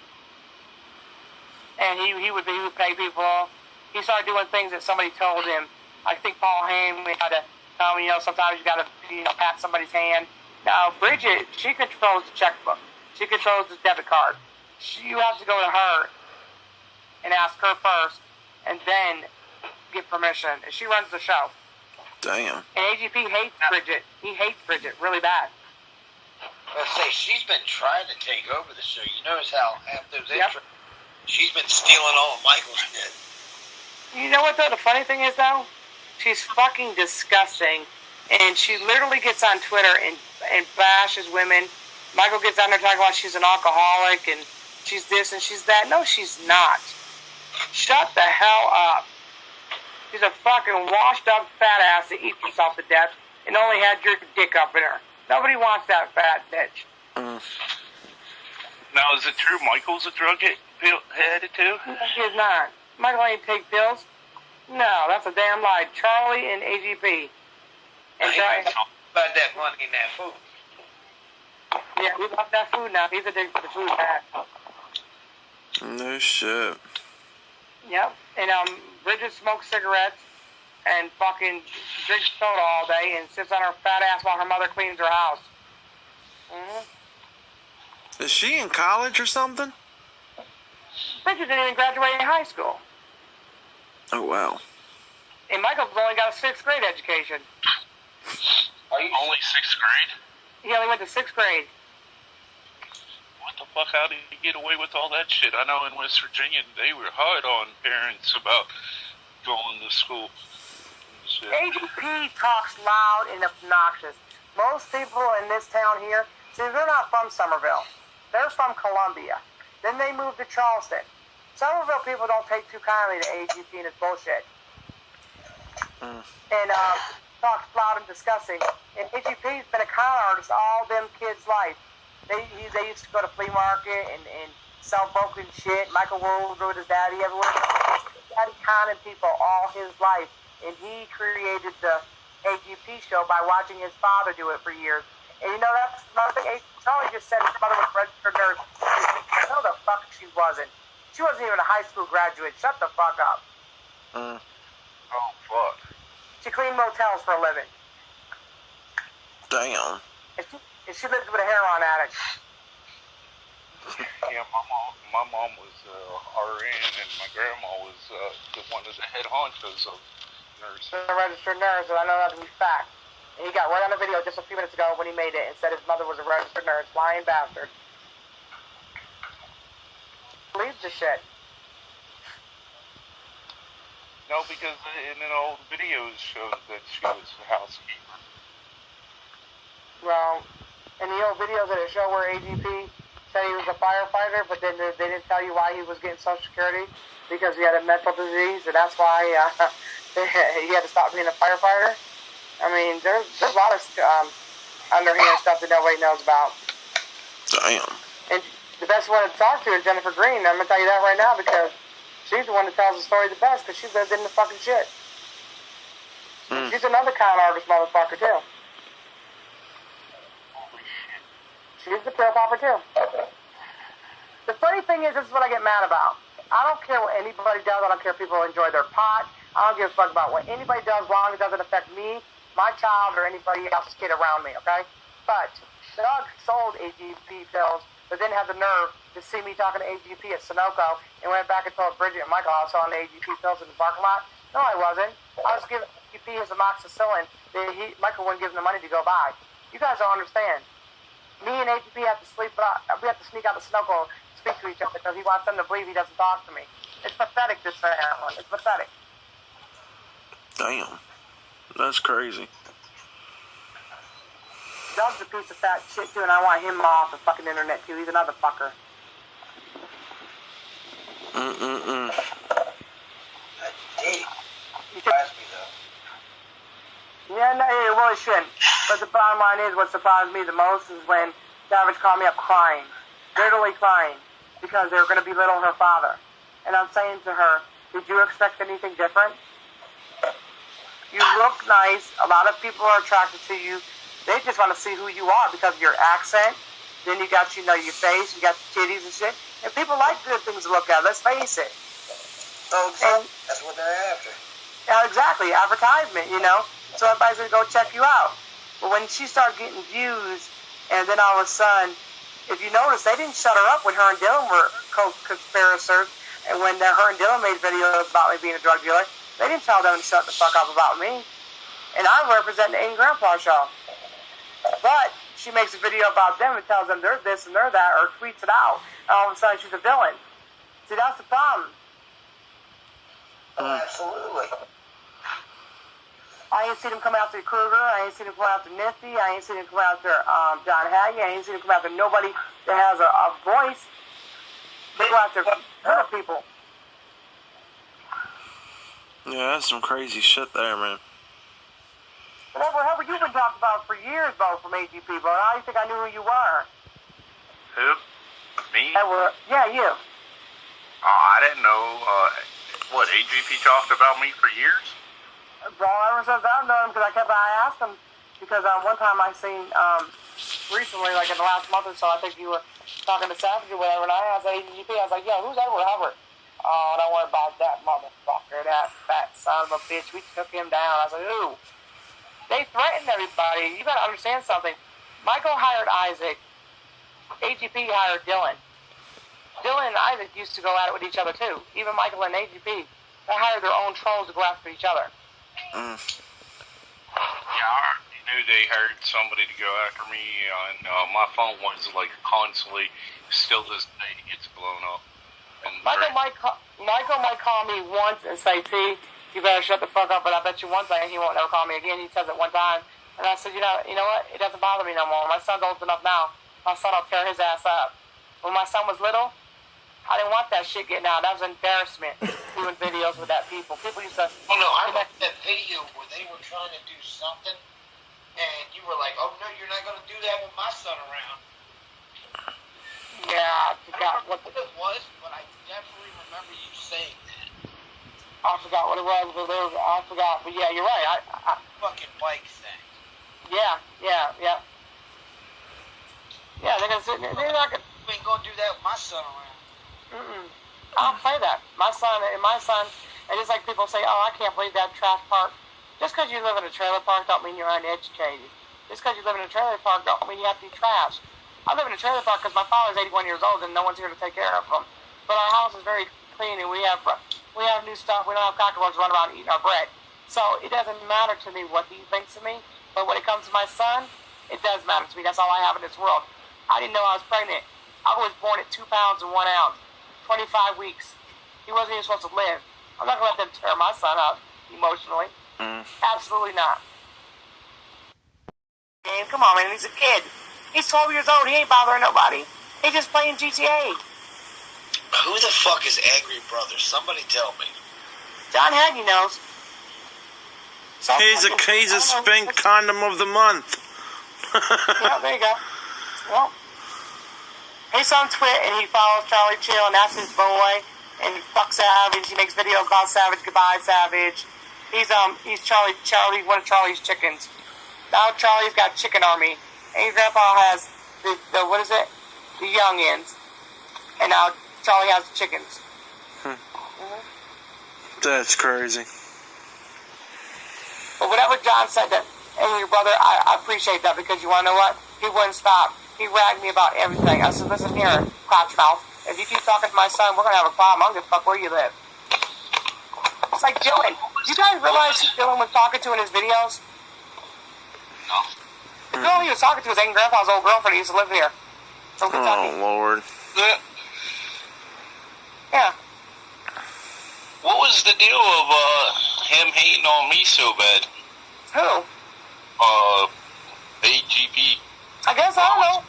And he would pay people. He started doing things that somebody told him. I think Paul Haim had to tell me, sometimes you got to pat somebody's hand. Now, Bridget, she controls the checkbook. She controls the debit card. You have to go to her and ask her first, and then get permission. And she runs the show. Damn. And AGP hates Bridget. He hates Bridget really bad. Let's say she's been trying to take over the show. You notice how half those intros, she's been stealing all of Michael's shit. You know what, though? The funny thing is, though, She's fucking disgusting. And she literally gets on Twitter and bashes women. Michael gets on there talking about she's an alcoholic and she's this and she's that. No, she's not. Shut the hell up. She's a fucking washed up fat ass that eats herself to death and only had your dick up in her. Nobody wants that fat bitch. Now, is it true Michael's a drug headed too? No, he is not. Michael ain't take pills. No, that's a damn lie. Charlie and AGP. And About that money and that food. yeah, he loves that food now. He's addicted to the food bad. No shit. Yep. And Bridget smokes cigarettes and fucking drinks soda all day and sits on her fat ass while her mother cleans her house. Is she in college or something? Bridget didn't even graduate in high school. Oh, wow. And Michael's only got a 6th grade education. Are you Only 6th grade? He only went to 6th grade. What the fuck? How did he get away with all that shit? I know in West Virginia they were hard on parents about going to school. Shit. AGP talks loud and obnoxious. Most people in this town here, see, they're not from Somerville. They're from Columbia. Then they moved to Charleston. Somerville people don't take too kindly to AGP and his bullshit. And talks loud and disgusting. And AGP's been a con artist all them kids' life. They used to go to flea market and sell broken shit. Michael Wolves with his daddy everywhere. His daddy conning people all his life. And he created the AGP show by watching his father do it for years. And you know, that's another thing. Charlie just said his mother was a registered nurse. No, the fuck she wasn't. She wasn't even a high school graduate. Shut the fuck up. Oh, fuck. She cleaned motels for a living. Damn. And she lived with a heroin addict. Yeah, my mom was RN and my grandma was one of the head honchos of nurses. She's a registered nurse, and I know that to be fact. And he got right on the video just a few minutes ago when he made it and said his mother was a registered nurse. Lying bastard. Believe the shit. No, because in an old videos showed that she was a housekeeper. Well, in the old videos that it showed where AGP said he was a firefighter, but then they didn't tell you why he was getting Social Security, because he had a mental disease, and that's why he had to stop being a firefighter. I mean, there's a lot of underhand stuff that nobody knows about. Damn. And the best one to talk to is Jennifer Green. I'm going to tell you that right now, because she's the one that tells the story the best, because she lived in the fucking shit. She's another con artist motherfucker, too. She's the pill popper, too. The funny thing is, this is what I get mad about. I don't care what anybody does. I don't care if people enjoy their pot. I don't give a fuck about what anybody does, as long as it doesn't affect me, my child, or anybody else's kid around me, okay? But Doug sold AGP pills, but then had the nerve to see me talking to AGP at Sunoco and went back and told Bridget and Michael I was selling the AGP pills in the parking lot. No, I wasn't. I was giving AGP his amoxicillin that Michael wouldn't give him the money to go buy. You guys don't understand. Me and AGP have to sneak out to Sunoco and speak to each other because he wants them to believe he doesn't talk to me. It's pathetic, this one. It's pathetic. Damn. That's crazy. Doug's a piece of fat shit, too, and I want him off the fucking internet, too. He's another fucker. He surprised me, though. Yeah, no, it really shouldn't. But the bottom line is, what surprised me the most is when Savage called me up crying. Literally crying. Because they were going to belittle her father. And I'm saying to her, did you expect anything different? You look nice. A lot of people are attracted to you. They just want to see who you are because of your accent. Then you got, your face, you got your titties and shit. And people like good things to look at, let's face it. Oh, exactly. That's what they're after. Yeah, exactly. Advertisement, So everybody's going to go check you out. But when she started getting views, and then all of a sudden, if you notice, they didn't shut her up when her and Dylan were co-conspirators. And when her and Dylan made videos about me being a drug dealer, they didn't tell them to shut the fuck up about me. And I'm representing the Aiden Grandpa show. But she makes a video about them and tells them they're this and they're that, or tweets it out. And all of a sudden she's a villain. See, that's the problem. Oh, absolutely. I ain't seen him come after Kruger. I ain't seen him come after Nifty. I ain't seen him come after John Hagee. I ain't seen him come after nobody that has a voice. They go after other people. Yeah, that's some crazy shit there, man. But Edward, you've been talked about for years, bro, from AGP, bro. How do you think I knew who you were? Who? Me? Edward, yeah, you. Oh, I didn't know. What, AGP talked about me for years? Bro, ever since I've known him, because I asked him, because one time I seen, recently, like in the last month or so, I think you were talking to Savage or whatever, and I asked AGP, I was like, yo, who's Edward Hubbard? Oh, don't worry about that motherfucker, that fat son of a bitch. We took him down. I was like, ooh. They threatened everybody. You gotta understand something. Michael hired Isaac. AGP hired Dylan. Dylan and Isaac used to go at it with each other too. Even Michael and AGP. They hired their own trolls to go after each other. Yeah, I already knew they hired somebody to go after me, and my phone was like constantly, still this day, it gets blown up. And Michael might call me once and say, P, you better shut the fuck up, but I bet you one thing, he won't never call me again. He says it one time. And I said, you know what? It doesn't bother me no more. My son's old enough now. My son will tear his ass up. When my son was little, I didn't want that shit getting out. That was an embarrassment, doing videos with that people. People used to... Oh, no, I remember that video where they were trying to do something, and you were like, oh, no, you're not going to do that with my son around. Yeah, I forgot what it was, but I definitely remember you saying that. I forgot what it was. I forgot, but yeah, you're right. I fucking bike thing. Yeah. Yeah, they're gonna sit. They're not gonna. You ain't gonna do that with my son around. I don't play that. My son, and just like people say, oh, I can't believe that trash park. Just because you live in a trailer park don't mean you're uneducated. Just because you live in a trailer park don't mean you have to be trash. I live in a trailer park because my father's 81 years old and no one's here to take care of him. But our house is very clean and we have new stuff. We don't have cockroaches running around eating our bread. So it doesn't matter to me what he thinks of me. But when it comes to my son, it does matter to me. That's all I have in this world. I didn't know I was pregnant. I was born at 2 pounds and 1 ounce, 25 weeks. He wasn't even supposed to live. I'm not going to let them tear my son up emotionally. Absolutely not. And come on, man. He's a kid. He's 12 years old. He ain't bothering nobody. He's just playing GTA. Who the fuck is Angry Brothers? Somebody tell me. John Hagee knows. He's a spink condom of the month. Yeah, there you go. Well, he's on Twitter and he follows Charlie Chill and that's his boy. And fuck Savage. He makes videos about Savage. Goodbye, Savage. He's Charlie, one of Charlie's chickens. Now Charlie's got chicken army. And his grandpa has the what is it? The youngins. And now Charlie has the chickens. That's crazy. But whatever John said that, and your brother, I appreciate that because you want to know what? He wouldn't stop. He ragged me about everything. I said, listen here, crotch mouth. If you keep talking to my son, we're going to have a problem. I don't give a fuck where you live. It's like Dylan. Do you guys realize who Dylan was talking to in his videos? No. The girl he was talking to was Aiden Grandpa's old girlfriend. He used to live here. From Kentucky. Oh, Lord. Yeah. What was the deal of him hating on me so bad? Who? AGP. I guess, I don't know.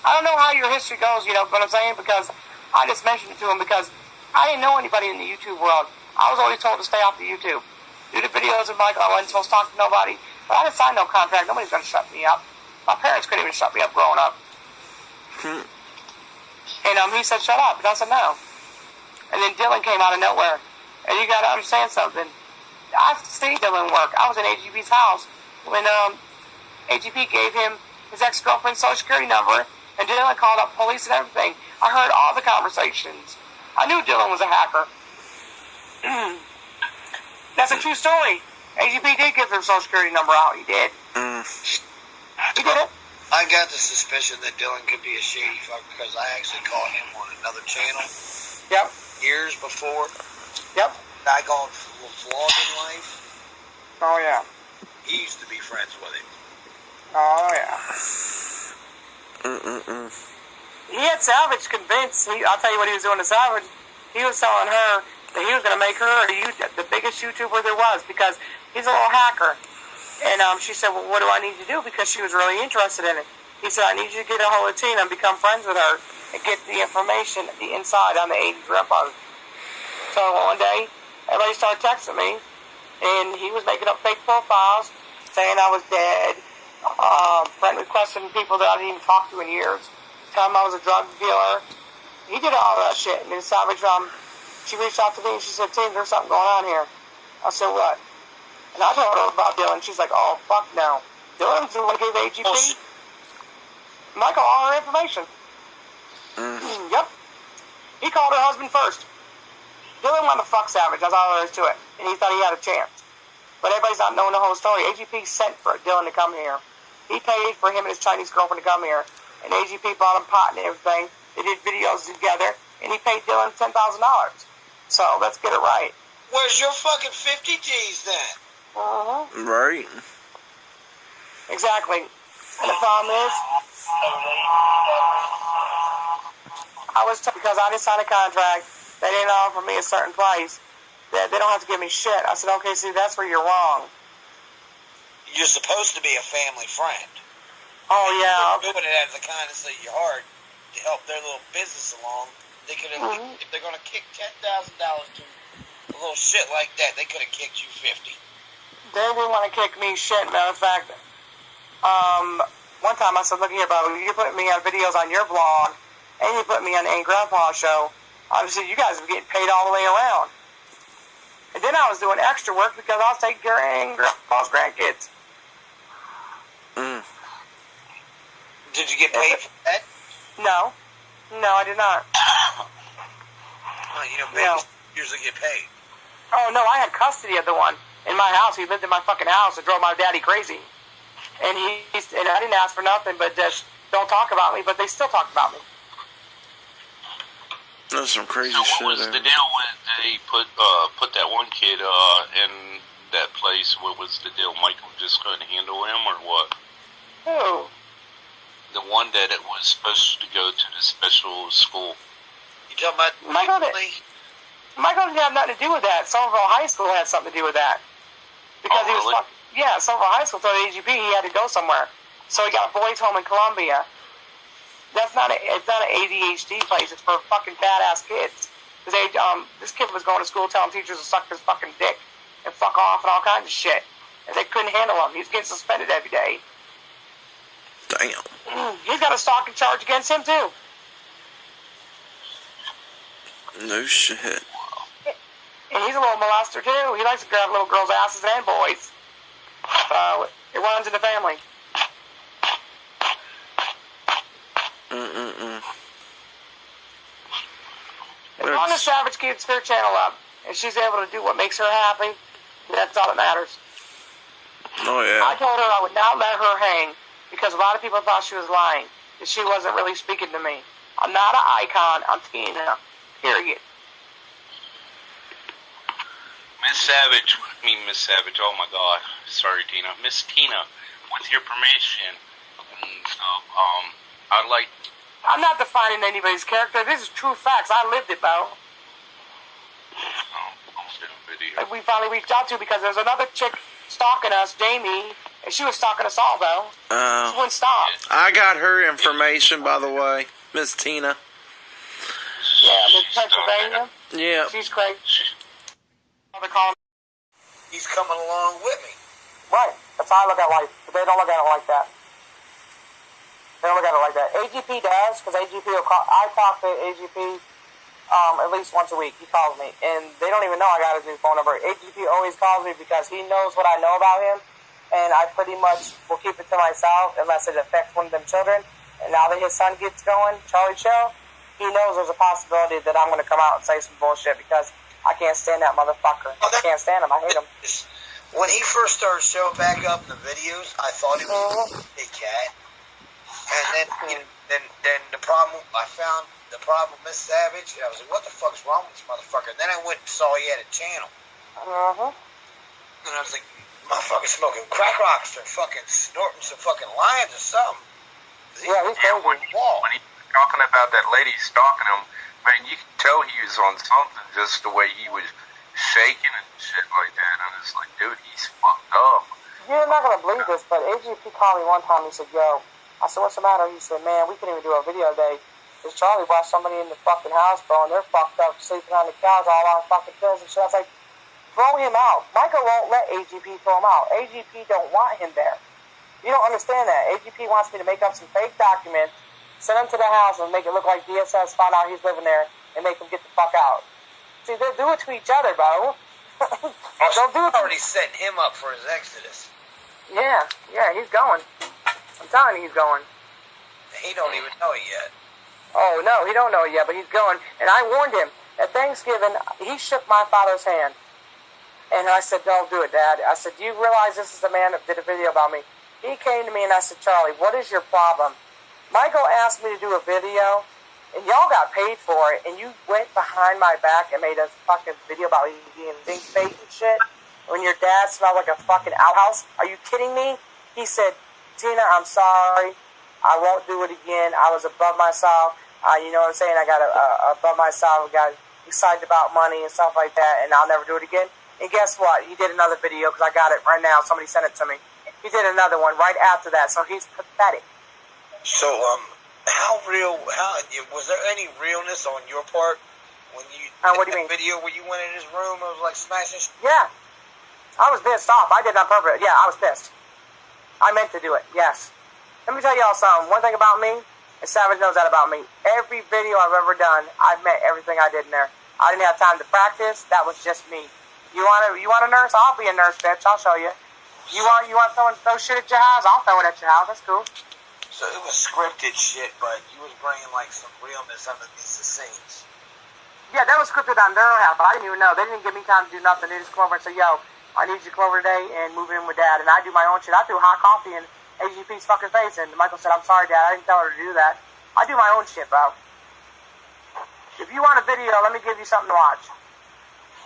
I don't know how your history goes, you know what I'm saying? Because I just mentioned it to him because I didn't know anybody in the YouTube world. I was always told to stay off the YouTube. Do the videos of Michael. I wasn't supposed to talk to nobody. But I didn't sign no contract. Nobody's going to shut me up. My parents couldn't even shut me up growing up. And he said, shut up. And I said, no. And then Dylan came out of nowhere. And you got to understand something. I've seen Dylan work. I was in AGP's house when AGP gave him his ex-girlfriend's social security number. And Dylan called up police and everything. I heard all the conversations. I knew Dylan was a hacker. That's a true story. AGP did give their social security number out. He did. He did it. I got the suspicion that Dylan could be a shady fuck because I actually caught him on another channel. Yep. Years before. Yep. I called Vlogging Life. Oh, yeah. He used to be friends with him. Oh, yeah. He had Savage convinced. I'll tell you what he was doing to Savage. He was telling her that he was going to make her the biggest YouTuber there was because he's a little hacker. And she said, well, what do I need to do? Because she was really interested in it. He said, I need you to get a hold of Tina and become friends with her and get the information, the inside on the 80s grandpa. So one day, everybody started texting me, and he was making up fake profiles, saying I was dead, friend requesting people that I didn't even talk to in years, telling them I was a drug dealer. He did all that shit. And then Savage, she reached out to me and she said, Tina, there's something going on here. I said, what? And I told her about Dylan. She's like, oh, fuck no. Dylan's the one who gave AGP. Michael, all her information. Yep. He called her husband first. Dylan wanted to fuck Savage. That's all there is to it. And he thought he had a chance. But everybody's not knowing the whole story. AGP sent for Dylan to come here. He paid for him and his Chinese girlfriend to come here. And AGP bought him pot and everything. They did videos together. And he paid Dylan $10,000. So let's get it right. Where's your fucking 50 G's then? Right. Exactly. And the problem is, I was because I didn't sign a contract. They didn't offer me a certain price. They don't have to give me shit. I said, okay, see, that's where you're wrong. You're supposed to be a family friend. Oh, yeah. They're doing it out of the kindness of your heart to help their little business along. They could have, if they're going to kick $10,000 to a little shit like that, they could have kicked you 50. They didn't want to kick me shit. Matter of fact, one time I said, look here, Bubba, you're putting me on videos on your blog, and you put me on the Ain't Grandpa show. Obviously, you guys were getting paid all the way around. And then I was doing extra work because I was taking care of Ain't Grandpa's grandkids. Did you get paid for that? No. No, I did not. Well, you know, babies usually get paid. Oh, no, I had custody of the one in my house. He lived in my fucking house. It drove my daddy crazy. And and I didn't ask for nothing but just don't talk about me, but they still talked about me. That's some crazy shit. So what was the deal when they put that one kid in that place? What was the deal? Michael just couldn't handle him, or what? Who? The one that it was supposed to go to the special school. You talking about Michael didn't have nothing to do with that. Somerville High School had something to do with that. Because he was Somerville High School told the AGP he had to go somewhere. So he got a boys' home in Columbia. It's not an ADHD place. It's for fucking badass kids. This kid was going to school telling teachers to suck his fucking dick and fuck off and all kinds of shit. And they couldn't handle him. He was getting suspended every day. Damn. He's got a stalking charge against him, too. No shit. And he's a little molester, too. He likes to grab little girls' asses and boys. It runs in the family. As long as Savage keeps her channel up and she's able to do what makes her happy, that's all that matters. Oh, yeah. I told her I would not let her hang because a lot of people thought she was lying, that she wasn't really speaking to me. I'm not an icon. I'm Tina. Period. Miss Savage, oh my God. Sorry, Tina. Miss Tina, with your permission, I'd like... I'm not defining anybody's character. This is true facts. I lived it, Bo. Video. We finally reached out to because there's another chick stalking us, Jamie, and she was stalking us all, though. She wouldn't stop. I got her information, by the way. Miss Tina. Yeah, Miss Pennsylvania. Yeah. She's crazy. He's coming along with me. Right. That's how I look at life. But they don't look at it like that. They don't look at it like that. AGP does, because AGP will call. I talk to AGP at least once a week. He calls me. And they don't even know I got his new phone number. AGP always calls me because he knows what I know about him. And I pretty much will keep it to myself unless it affects one of them children. And now that his son gets going, Charlie Chill, he knows there's a possibility that I'm going to come out and say some bullshit because I can't stand that motherfucker. I can't stand him. I hate him. When he first started showing back up in the videos, I thought he was a big cat. And then the problem, I found the problem with Miss Savage, and I was like, what the fuck's wrong with this motherfucker? And then I went and saw he had a channel. And I was like, motherfucker's smoking crack rocks or fucking snorting some fucking lines or something. Yeah, he's crazy. When he's talking about that lady stalking him, Man, you can tell he was on something just the way he was shaking and shit like that. I was like, dude, he's fucked up. You're not gonna believe this, but AGP called me one time. He said, "Yo," I said, "What's the matter?" He said, "Man, we couldn't even do a video today. Because Charlie brought somebody in the fucking house, bro, and they're fucked up, sleeping on the couch, all on fucking pills and shit." I was like, "Throw him out." Michael won't let AGP throw him out. AGP don't want him there. You don't understand that. AGP wants me to make up some fake documents, send him to the house, and make it look like DSS found out he's living there, and make him get the fuck out. See, they'll do it to each other, bro. They'll do it. Already setting him up for his exodus. Yeah, he's going. I'm telling you, he's going. He don't even know it yet. Oh, no, he don't know it yet, but he's going. And I warned him. At Thanksgiving, he shook my father's hand. And I said, "Don't do it, Dad." I said, "Do you realize this is the man that did a video about me?" He came to me and I said, "Charlie, what is your problem?" Michael asked me to do a video, and y'all got paid for it, and you went behind my back and made a fucking video about you being zinc bait and shit. When your dad smelled like a fucking outhouse. Are you kidding me? He said, "Tina, I'm sorry. I won't do it again. I was above myself. You know what I'm saying? I got above myself. I got excited about money and stuff like that, and I'll never do it again." And guess what? He did another video, because I got it right now. Somebody sent it to me. He did another one right after that, so he's pathetic. So, how real? Was there any realness on your part when you What do you mean? video where you went in his room and was like smashing? Yeah. I was pissed off. I did it on purpose. Yeah, I was pissed. I meant to do it. Yes. Let me tell y'all something. One thing about me, and Savage knows that about me. Every video I've ever done, I've met everything I did in there. I didn't have time to practice. That was just me. You want a nurse? I'll be a nurse, bitch. I'll show you. You want someone to throw shit at your house? I'll throw it at your house. That's cool. So it was scripted shit, but you was bringing like some realness underneath the scenes. Yeah, that was scripted on their half, but I didn't even know. They didn't give me time to do nothing. They just come over and say, "Yo, I need you to come over today and move in with Dad." And I do my own shit. I threw hot coffee in AGP's fucking face, and Michael said, "I'm sorry, Dad. I didn't tell her to do that." I do my own shit, bro. If you want a video, let me give you something to watch.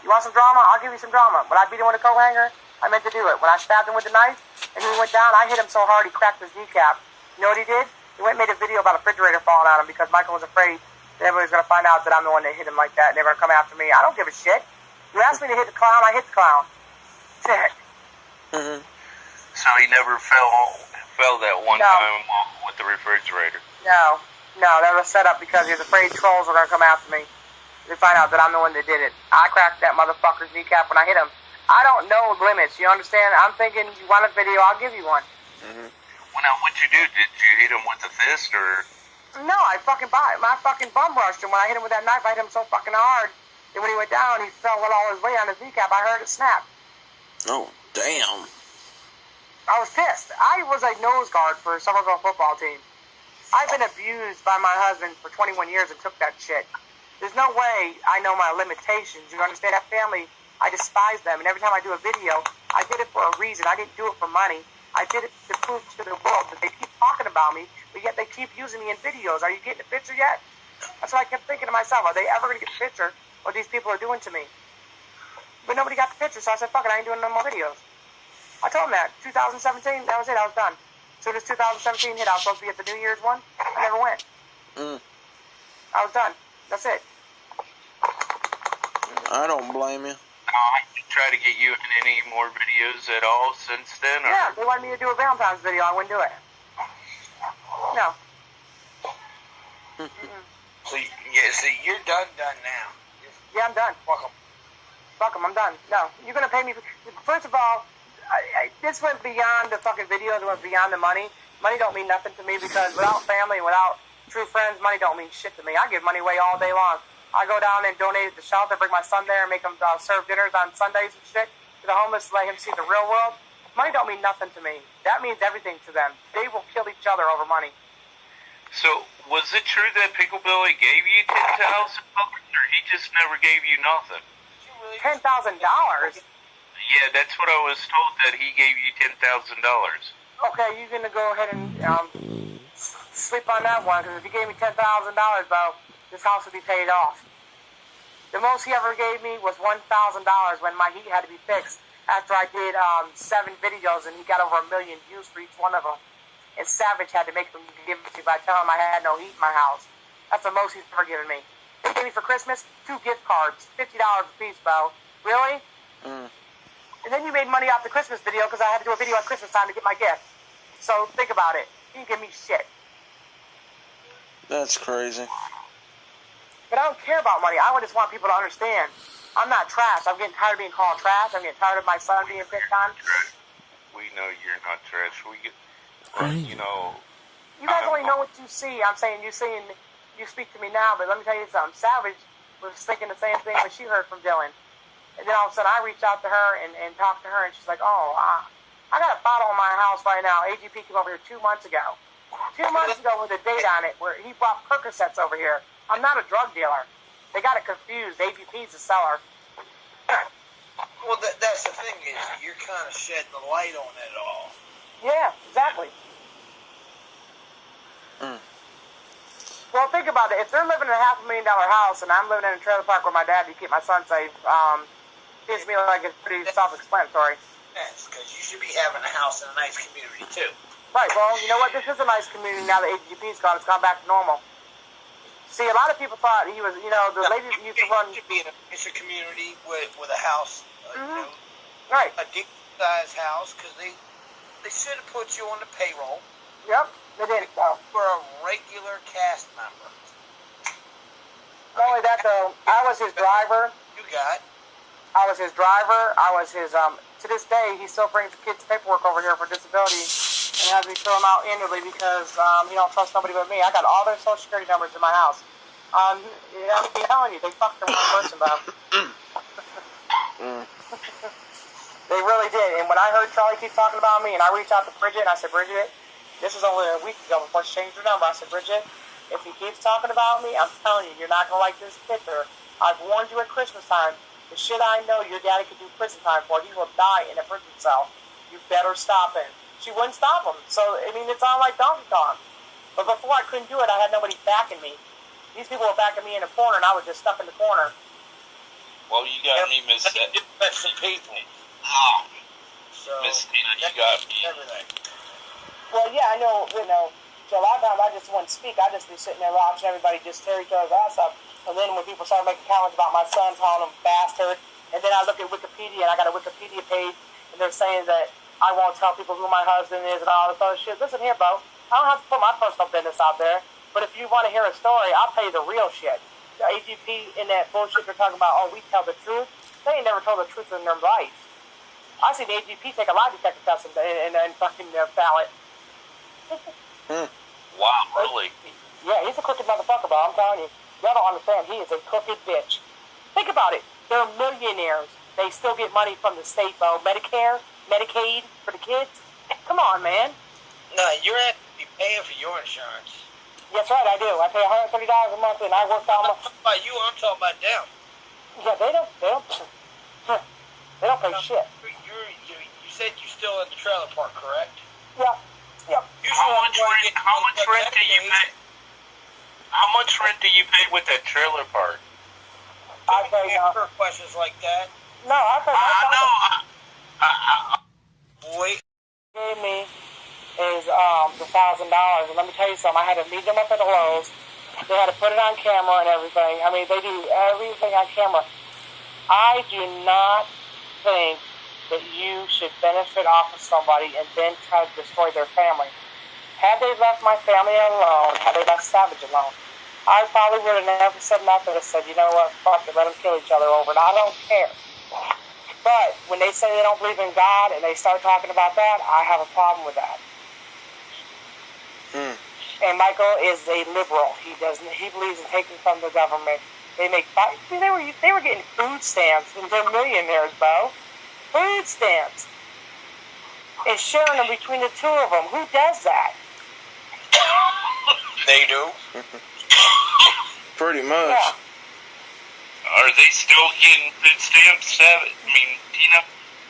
You want some drama? I'll give you some drama. When I beat him with a coat hanger, I meant to do it. When I stabbed him with the knife and he went down, I hit him so hard he cracked his kneecap. You know what he did? He went and made a video about a refrigerator falling on him because Michael was afraid that everybody's going to find out that I'm the one that hit him like that and they're going to come after me. I don't give a shit. You asked me to hit the clown, I hit the clown. Shit. Mm-hmm. So he never fell that one time with the refrigerator. No, that was set up because he was afraid trolls were going to come after me. They find out that I'm the one that did it. I cracked that motherfucker's kneecap when I hit him. I don't know limits, you understand? I'm thinking, you want a video, I'll give you one. Mm-hmm. Well, now, what'd you do? Did you hit him with a fist, or? No, I fucking bum rushed him. When I hit him with that knife, I hit him so fucking hard. And when he went down, he fell with all his weight on his kneecap. I heard it snap. Oh, damn. I was pissed. I was a nose guard for a Somerville football team. I've been abused by my husband for 21 years and took that shit. There's no way I know my limitations. You understand? That family, I despise them. And every time I do a video, I did it for a reason. I didn't do it for money. I did it to prove to the world that they keep talking about me, but yet they keep using me in videos. Are you getting the picture yet? That's what I kept thinking to myself. Are they ever going to get the picture what these people are doing to me? But nobody got the picture, so I said, fuck it, I ain't doing no more videos. I told them that. 2017, that was it. I was done. As soon as 2017 hit, I was supposed to be at the New Year's one. I never went. I was done. That's it. I don't blame you. I try to get you in any more videos at all since then? Or? Yeah, they wanted me to do a Valentine's video. I wouldn't do it. No. So you're done now. Yeah, I'm done. Fuck them, I'm done. No, you're going to pay me. First of all, this went beyond the fucking videos. It went beyond the money. Money don't mean nothing to me because without family and without true friends, money don't mean shit to me. I give money away all day long. I go down and donate to the shelter, bring my son there, and make him serve dinners on Sundays and shit to the homeless, let him see the real world. Money don't mean nothing to me. That means everything to them. They will kill each other over money. So, was it true that Pickle Billy gave you $10,000, or he just never gave you nothing? $10,000? Yeah, that's what I was told, that he gave you $10,000. Okay, you're going to go ahead and sleep on that one, because if he gave me $10,000, bro, this house would be paid off. The most he ever gave me was $1,000 when my heat had to be fixed after I did 7 videos, and he got over 1 million views for each one of them. And Savage had to make them give it to me by telling him I had no heat in my house. That's the most he's ever given me. They gave me for Christmas 2 gift cards, $50 a piece, Bo. Really? And then you made money off the Christmas video because I had to do a video at Christmas time to get my gift. So think about it. You didn't give me shit. That's crazy. But I don't care about money. I just want people to understand. I'm not trash. I'm getting tired of being called trash. I'm getting tired of my son being picked on. We know you're not trash. We get, you know. You guys only know what you see. I'm saying you speak to me now, but let me tell you something. Savage was thinking the same thing when she heard from Dylan. And then all of a sudden I reached out to her and talked to her, and she's like, oh, I got a bottle in my house right now. AGP came over here 2 months ago. 2 months ago with a date on it where he brought Percocets over here. I'm not a drug dealer. They got it confused. AGP's a seller. Well, that's the thing is you're kind of shedding the light on it all. Yeah, exactly. Well, think about it. If they're living in a $500,000 house and I'm living in a trailer park with my dad to keep my son safe, seems to me like it's pretty self-explanatory. Yes, because you should be having a house in a nice community too. Right. Well, you know what? This is a nice community now that AGP's gone. It's gone back to normal. See, a lot of people thought he was, the lady that used to run. You should be in a community with a house, Right. a decent-sized house, because they should have put you on the payroll. Yep. They didn't, though. For a regular cast member. Not only that, though, I was his driver. You got. I was his driver. I was his, to this day, he still brings the kids' paperwork over here for disability and has me fill them out annually because he don't trust nobody but me. I got all their social security numbers in my house. I'm telling you, they fucked the wrong person, Bob. They really did. And when I heard Charlie keep talking about me, and I reached out to Bridget, and I said, Bridget, this was only a week ago before she changed her number. I said, Bridget, if he keeps talking about me, I'm telling you, you're not going to like this picture. I've warned you at Christmas time. The shit I know your daddy could do prison time for, he will die in a prison cell. You better stop him. She wouldn't stop him. So, I mean, it's all like Donkey Kong. But before I couldn't do it, I had nobody backing me. These people were backing me in a corner, and I was just stuck in the corner. Well, you got me, Miss. That's some people. So, Miss Tina, you got me. Everything. Well, yeah, I know, so a lot of times I just wouldn't speak. I'd just be sitting there watching everybody just tear each other's ass up. And then when people started making comments about my son, calling him bastard, and then I look at Wikipedia, and I got a Wikipedia page, and they're saying that I won't tell people who my husband is and all this other shit. Listen here, Bo. I don't have to put my personal business out there, but if you want to hear a story, I'll tell you the real shit. The AGP in that bullshit they're talking about, oh, we tell the truth. They ain't never told the truth in their life. I see the AGP take a lie detector test and fucking ballot. Wow, really? Yeah, he's a crooked motherfucker, Bo. I'm telling you. Y'all don't understand. He is a crooked bitch. Think about it. They're millionaires. They still get money from the state, Bo. Medicare, Medicaid for the kids. Come on, man. No, you're at be paying for your insurance. That's right, I do. I pay $130 a month, and I work all I'm month. talking about you. I'm talking about them. Yeah, they don't pay shit. You said you're still in the trailer park, correct? Yep. How much rent do you pay? How much rent do you pay with that trailer park? I pay answer questions like that. No, I pay. Boy, gave me is the $1,000, and let me tell you something. I had to meet them up at the Lowe's. They had to put it on camera and everything. I mean, they do everything on camera. I do not think that you should benefit off of somebody and then try to destroy their family. Had they left my family alone, had they left Savage alone, I probably would have never said nothing and said, you know what, fuck it, let them kill each other over it. I don't care. But when they say they don't believe in God and they start talking about that, I have a problem with that. And Michael is a liberal. He believes in taking from the government. They were getting food stamps, and they're millionaires, Bo. Food stamps. And sharing them between the two of them. Who does that? they do. Pretty much. Yeah. Are they still getting food stamps? I mean,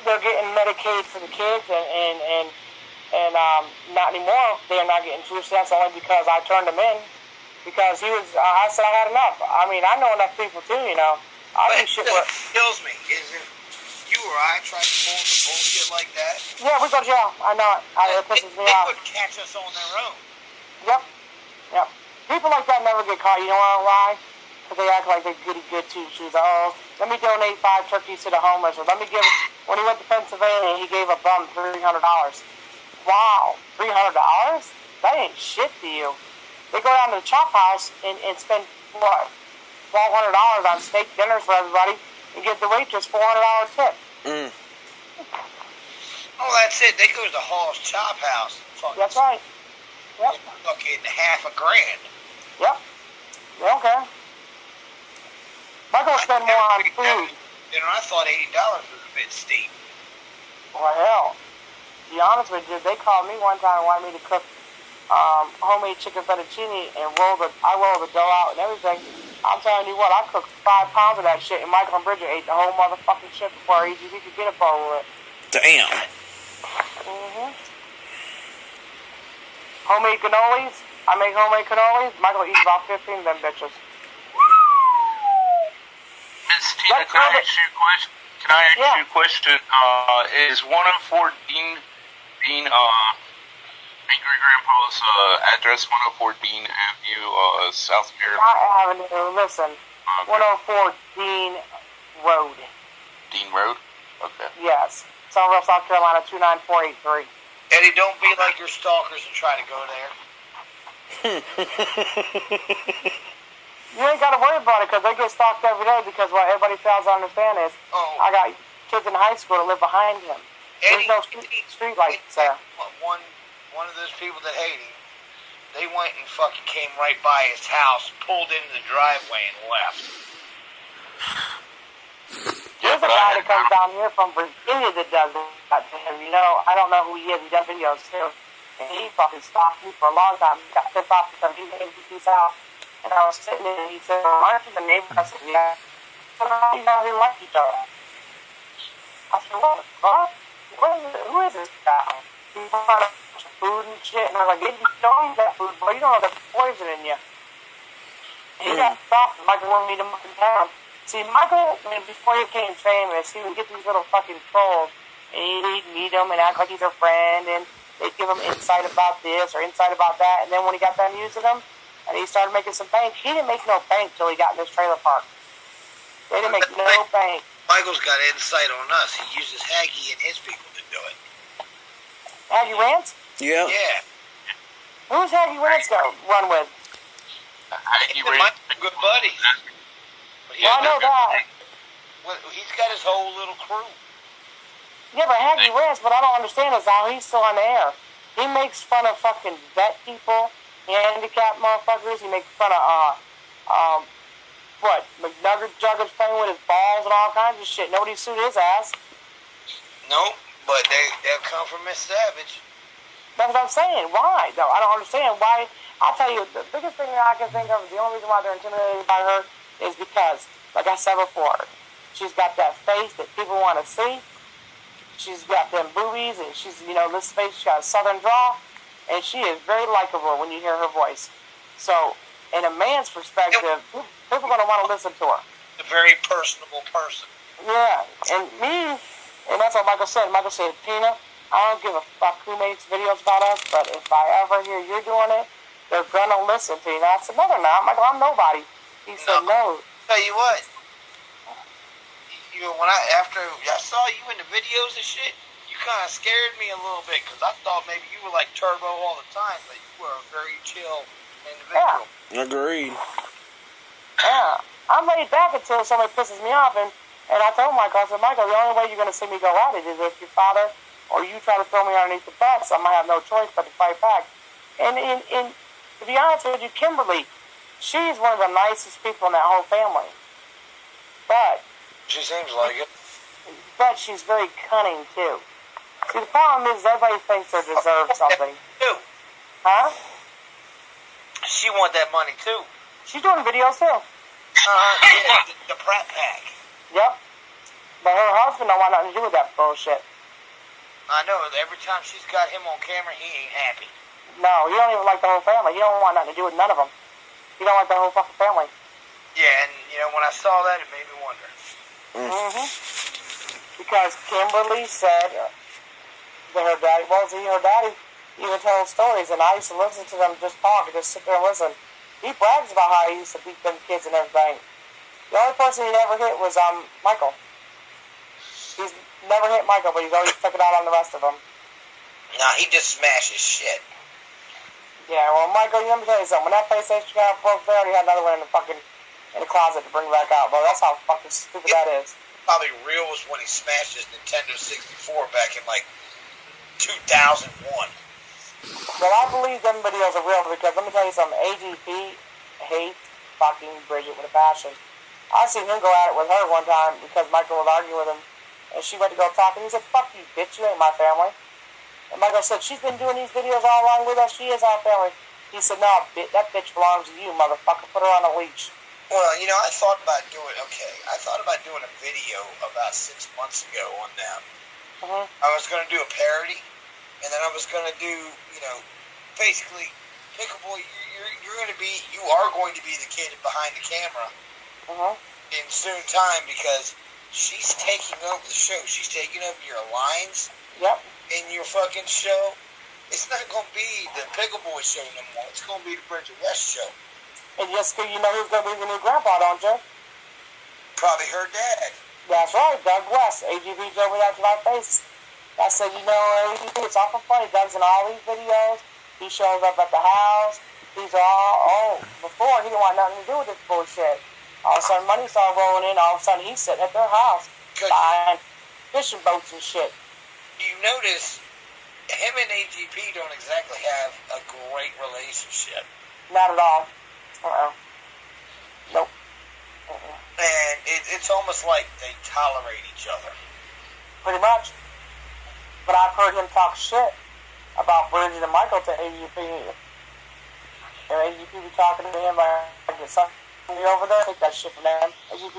They're getting Medicaid for the kids, and not anymore. They're not getting food stamps only because I turned them in. Because I said I had enough. I mean, I know enough people too, I do shit where... kills me is if you or I tried to pull some bullshit like that. Yeah, we go to jail. I know it. It pisses me off. They would catch us on their own. Yep. People like that never get caught. You know why? But they act like they're goody good too. She was like, oh, let me donate 5 turkeys to the homeless. Or let me give, when he went to Pennsylvania, he gave a bum $300. Wow, $300? That ain't shit to you. They go down to the chop house and spend, what, $1,200 on steak dinners for everybody and give the waitress $400 tip. Oh, that's it. They go to the Hall's Chop House. That's right. Yep. Fucking $500,000. Yep. They don't care. Michael spend more on food. You know, I thought $80 was a bit steep. Well, hell. To be honest with you, they called me one time and wanted me to cook homemade chicken fettuccine and I roll the dough out and everything. I'm telling you what, I cooked 5 pounds of that shit, and Michael and Bridget ate the whole motherfucking shit before EGB could get a bowl of it. Damn. Homemade cannolis. I make homemade cannolis. Michael eats about 15 of them bitches. Miss Tina, can I ask you a question? Is 104 Dean Angry Grandpa's address 104 Dean Avenue, South Carolina? Not Avenue. Listen, 104 Dean Road. Dean Road. Okay. Yes, Somerville, South Carolina 29483. Eddie, don't be like your stalkers and try to go there. You ain't got to worry about it because they get stalked every day because what everybody fails to understand is I got kids in high school that live behind him. There's no street lights there. One of those people that hate him, they went and fucking came right by his house, pulled into the driveway and left. There's a guy that comes down here from Virginia that does that to him. You know, I don't know who he is. He does videos too. And he fucking stalked me for a long time. He got pissed off because he came to his house. And I was sitting there and he said, well, aren't you the neighbor? I said, yeah. I said, you guys didn't like each other. I said, what? Who is this guy? He brought a bunch of food and shit. And I was like, you don't eat that food, boy. You don't know there's poison in you. And he got stopped. And Michael wanted me to move him down. See, Michael, before he became famous, he would get these little fucking trolls, and he'd meet them and act like he's their friend, and they'd give him insight about this or insight about that, and then when he got done using them, and he started making some bank, he didn't make no bank till he got in this trailer park. They didn't make no bank. Michael's got insight on us. He uses Haggy and his people to do it. Haggy Rance? Yeah. Yeah. Who's Haggy Rance go run with? Haggy Rance. Good buddies. Well, I know that. Well, he's got his whole little crew. Yeah, but Haggy Rance, what I don't understand is how he's still on the air. He makes fun of fucking vet people, handicapped motherfuckers. He makes fun of, McNugget Juggers playing with his balls and all kinds of shit. Nobody sued his ass. Nope, but they'll come from Miss Savage. That's what I'm saying. Why, though? I don't understand why. I'll tell you, the biggest thing that I can think of, the only reason why they're intimidated by her is because, like I said before, she's got that face that people want to see. She's got them boobies, and she's, this face, she's got a southern drawl, and she is very likable when you hear her voice. So, in a man's perspective, people are going to want to listen to her. A very personable person. Yeah, and me, and that's what Michael said. Michael said, Tina, I don't give a fuck who makes videos about us, but if I ever hear you're doing it, they're going to listen to you. I said, no, they're not. Michael, I'm nobody. He said no. Tell you what, after I saw you in the videos and shit, you kind of scared me a little bit because I thought maybe you were like Turbo all the time, but you were a very chill individual. Yeah. Agreed. Yeah, I'm laid back until somebody pisses me off, and I told Michael, I said, Michael, the only way you're going to see me go at it is if your father or you try to throw me underneath the bus. I'm going to have no choice but to fight back. And to be honest with you, Kimberly, she's one of the nicest people in that whole family. But she seems like it. But she's very cunning too. See, the problem is everybody thinks they deserve something. Too. Huh? She want that money too. She's doing videos too. Yeah, the Pratt Pack. Yep. But her husband don't want nothing to do with that bullshit. I know. Every time she's got him on camera, he ain't happy. No, he don't even like the whole family. He don't want nothing to do with none of them. He don't like the whole fucking family. Yeah, and when I saw that, it made me wonder. Because Kimberly said that her daddy even told stories, and I used to listen to them just talk and just sit there and listen. He brags about how he used to beat them kids and everything. The only person he never hit was Michael. He's never hit Michael, but he's always took it out on the rest of them. Nah, he just smashes shit. Yeah, well, Michael, let me tell you something. When that PlayStation got broke, they already had another one in the closet to bring back out, bro. That's how fucking stupid that is. Probably real was when he smashed his Nintendo 64 back in like 2001. Well, I believe them videos are real because let me tell you something. AGP hates fucking Bridget with a passion. I seen him go at it with her one time because Michael was arguing with him, and she went to go talk, and he said, "Fuck you, bitch, you ain't my family." And Michael said, "She's been doing these videos all along with us. She is our family." He said, "No, that bitch belongs to you, motherfucker. Put her on a leash." Well, you know, I thought about doing a video about 6 months ago on them. Mm-hmm. I was going to do a parody, and then I was going to do, you know, basically, Pickleboy, you are going to be the kid behind the camera in soon time because she's taking over the show. She's taking over your lines in your fucking show. It's not going to be the Pickleboy show no more. It's going to be the Bridget West show. And just you know who's going to be the new grandpa, don't you? Probably her dad. That's right, Doug West. AGV's over there to my face. I said, you know, AGV, it's awful funny. Doug's in all these videos. He shows up at the house. He's all, before he didn't want nothing to do with this bullshit. All of a sudden, money started rolling in. All of a sudden, he's sitting at their house buying fishing boats and shit. You notice him and AGP don't exactly have a great relationship. Not at all. Nope. And it's almost like they tolerate each other. Pretty much. But I've heard him talk shit about Bridget and Michael to AGP. And AGP be talking to him like, something over there, take that shit from them. AGP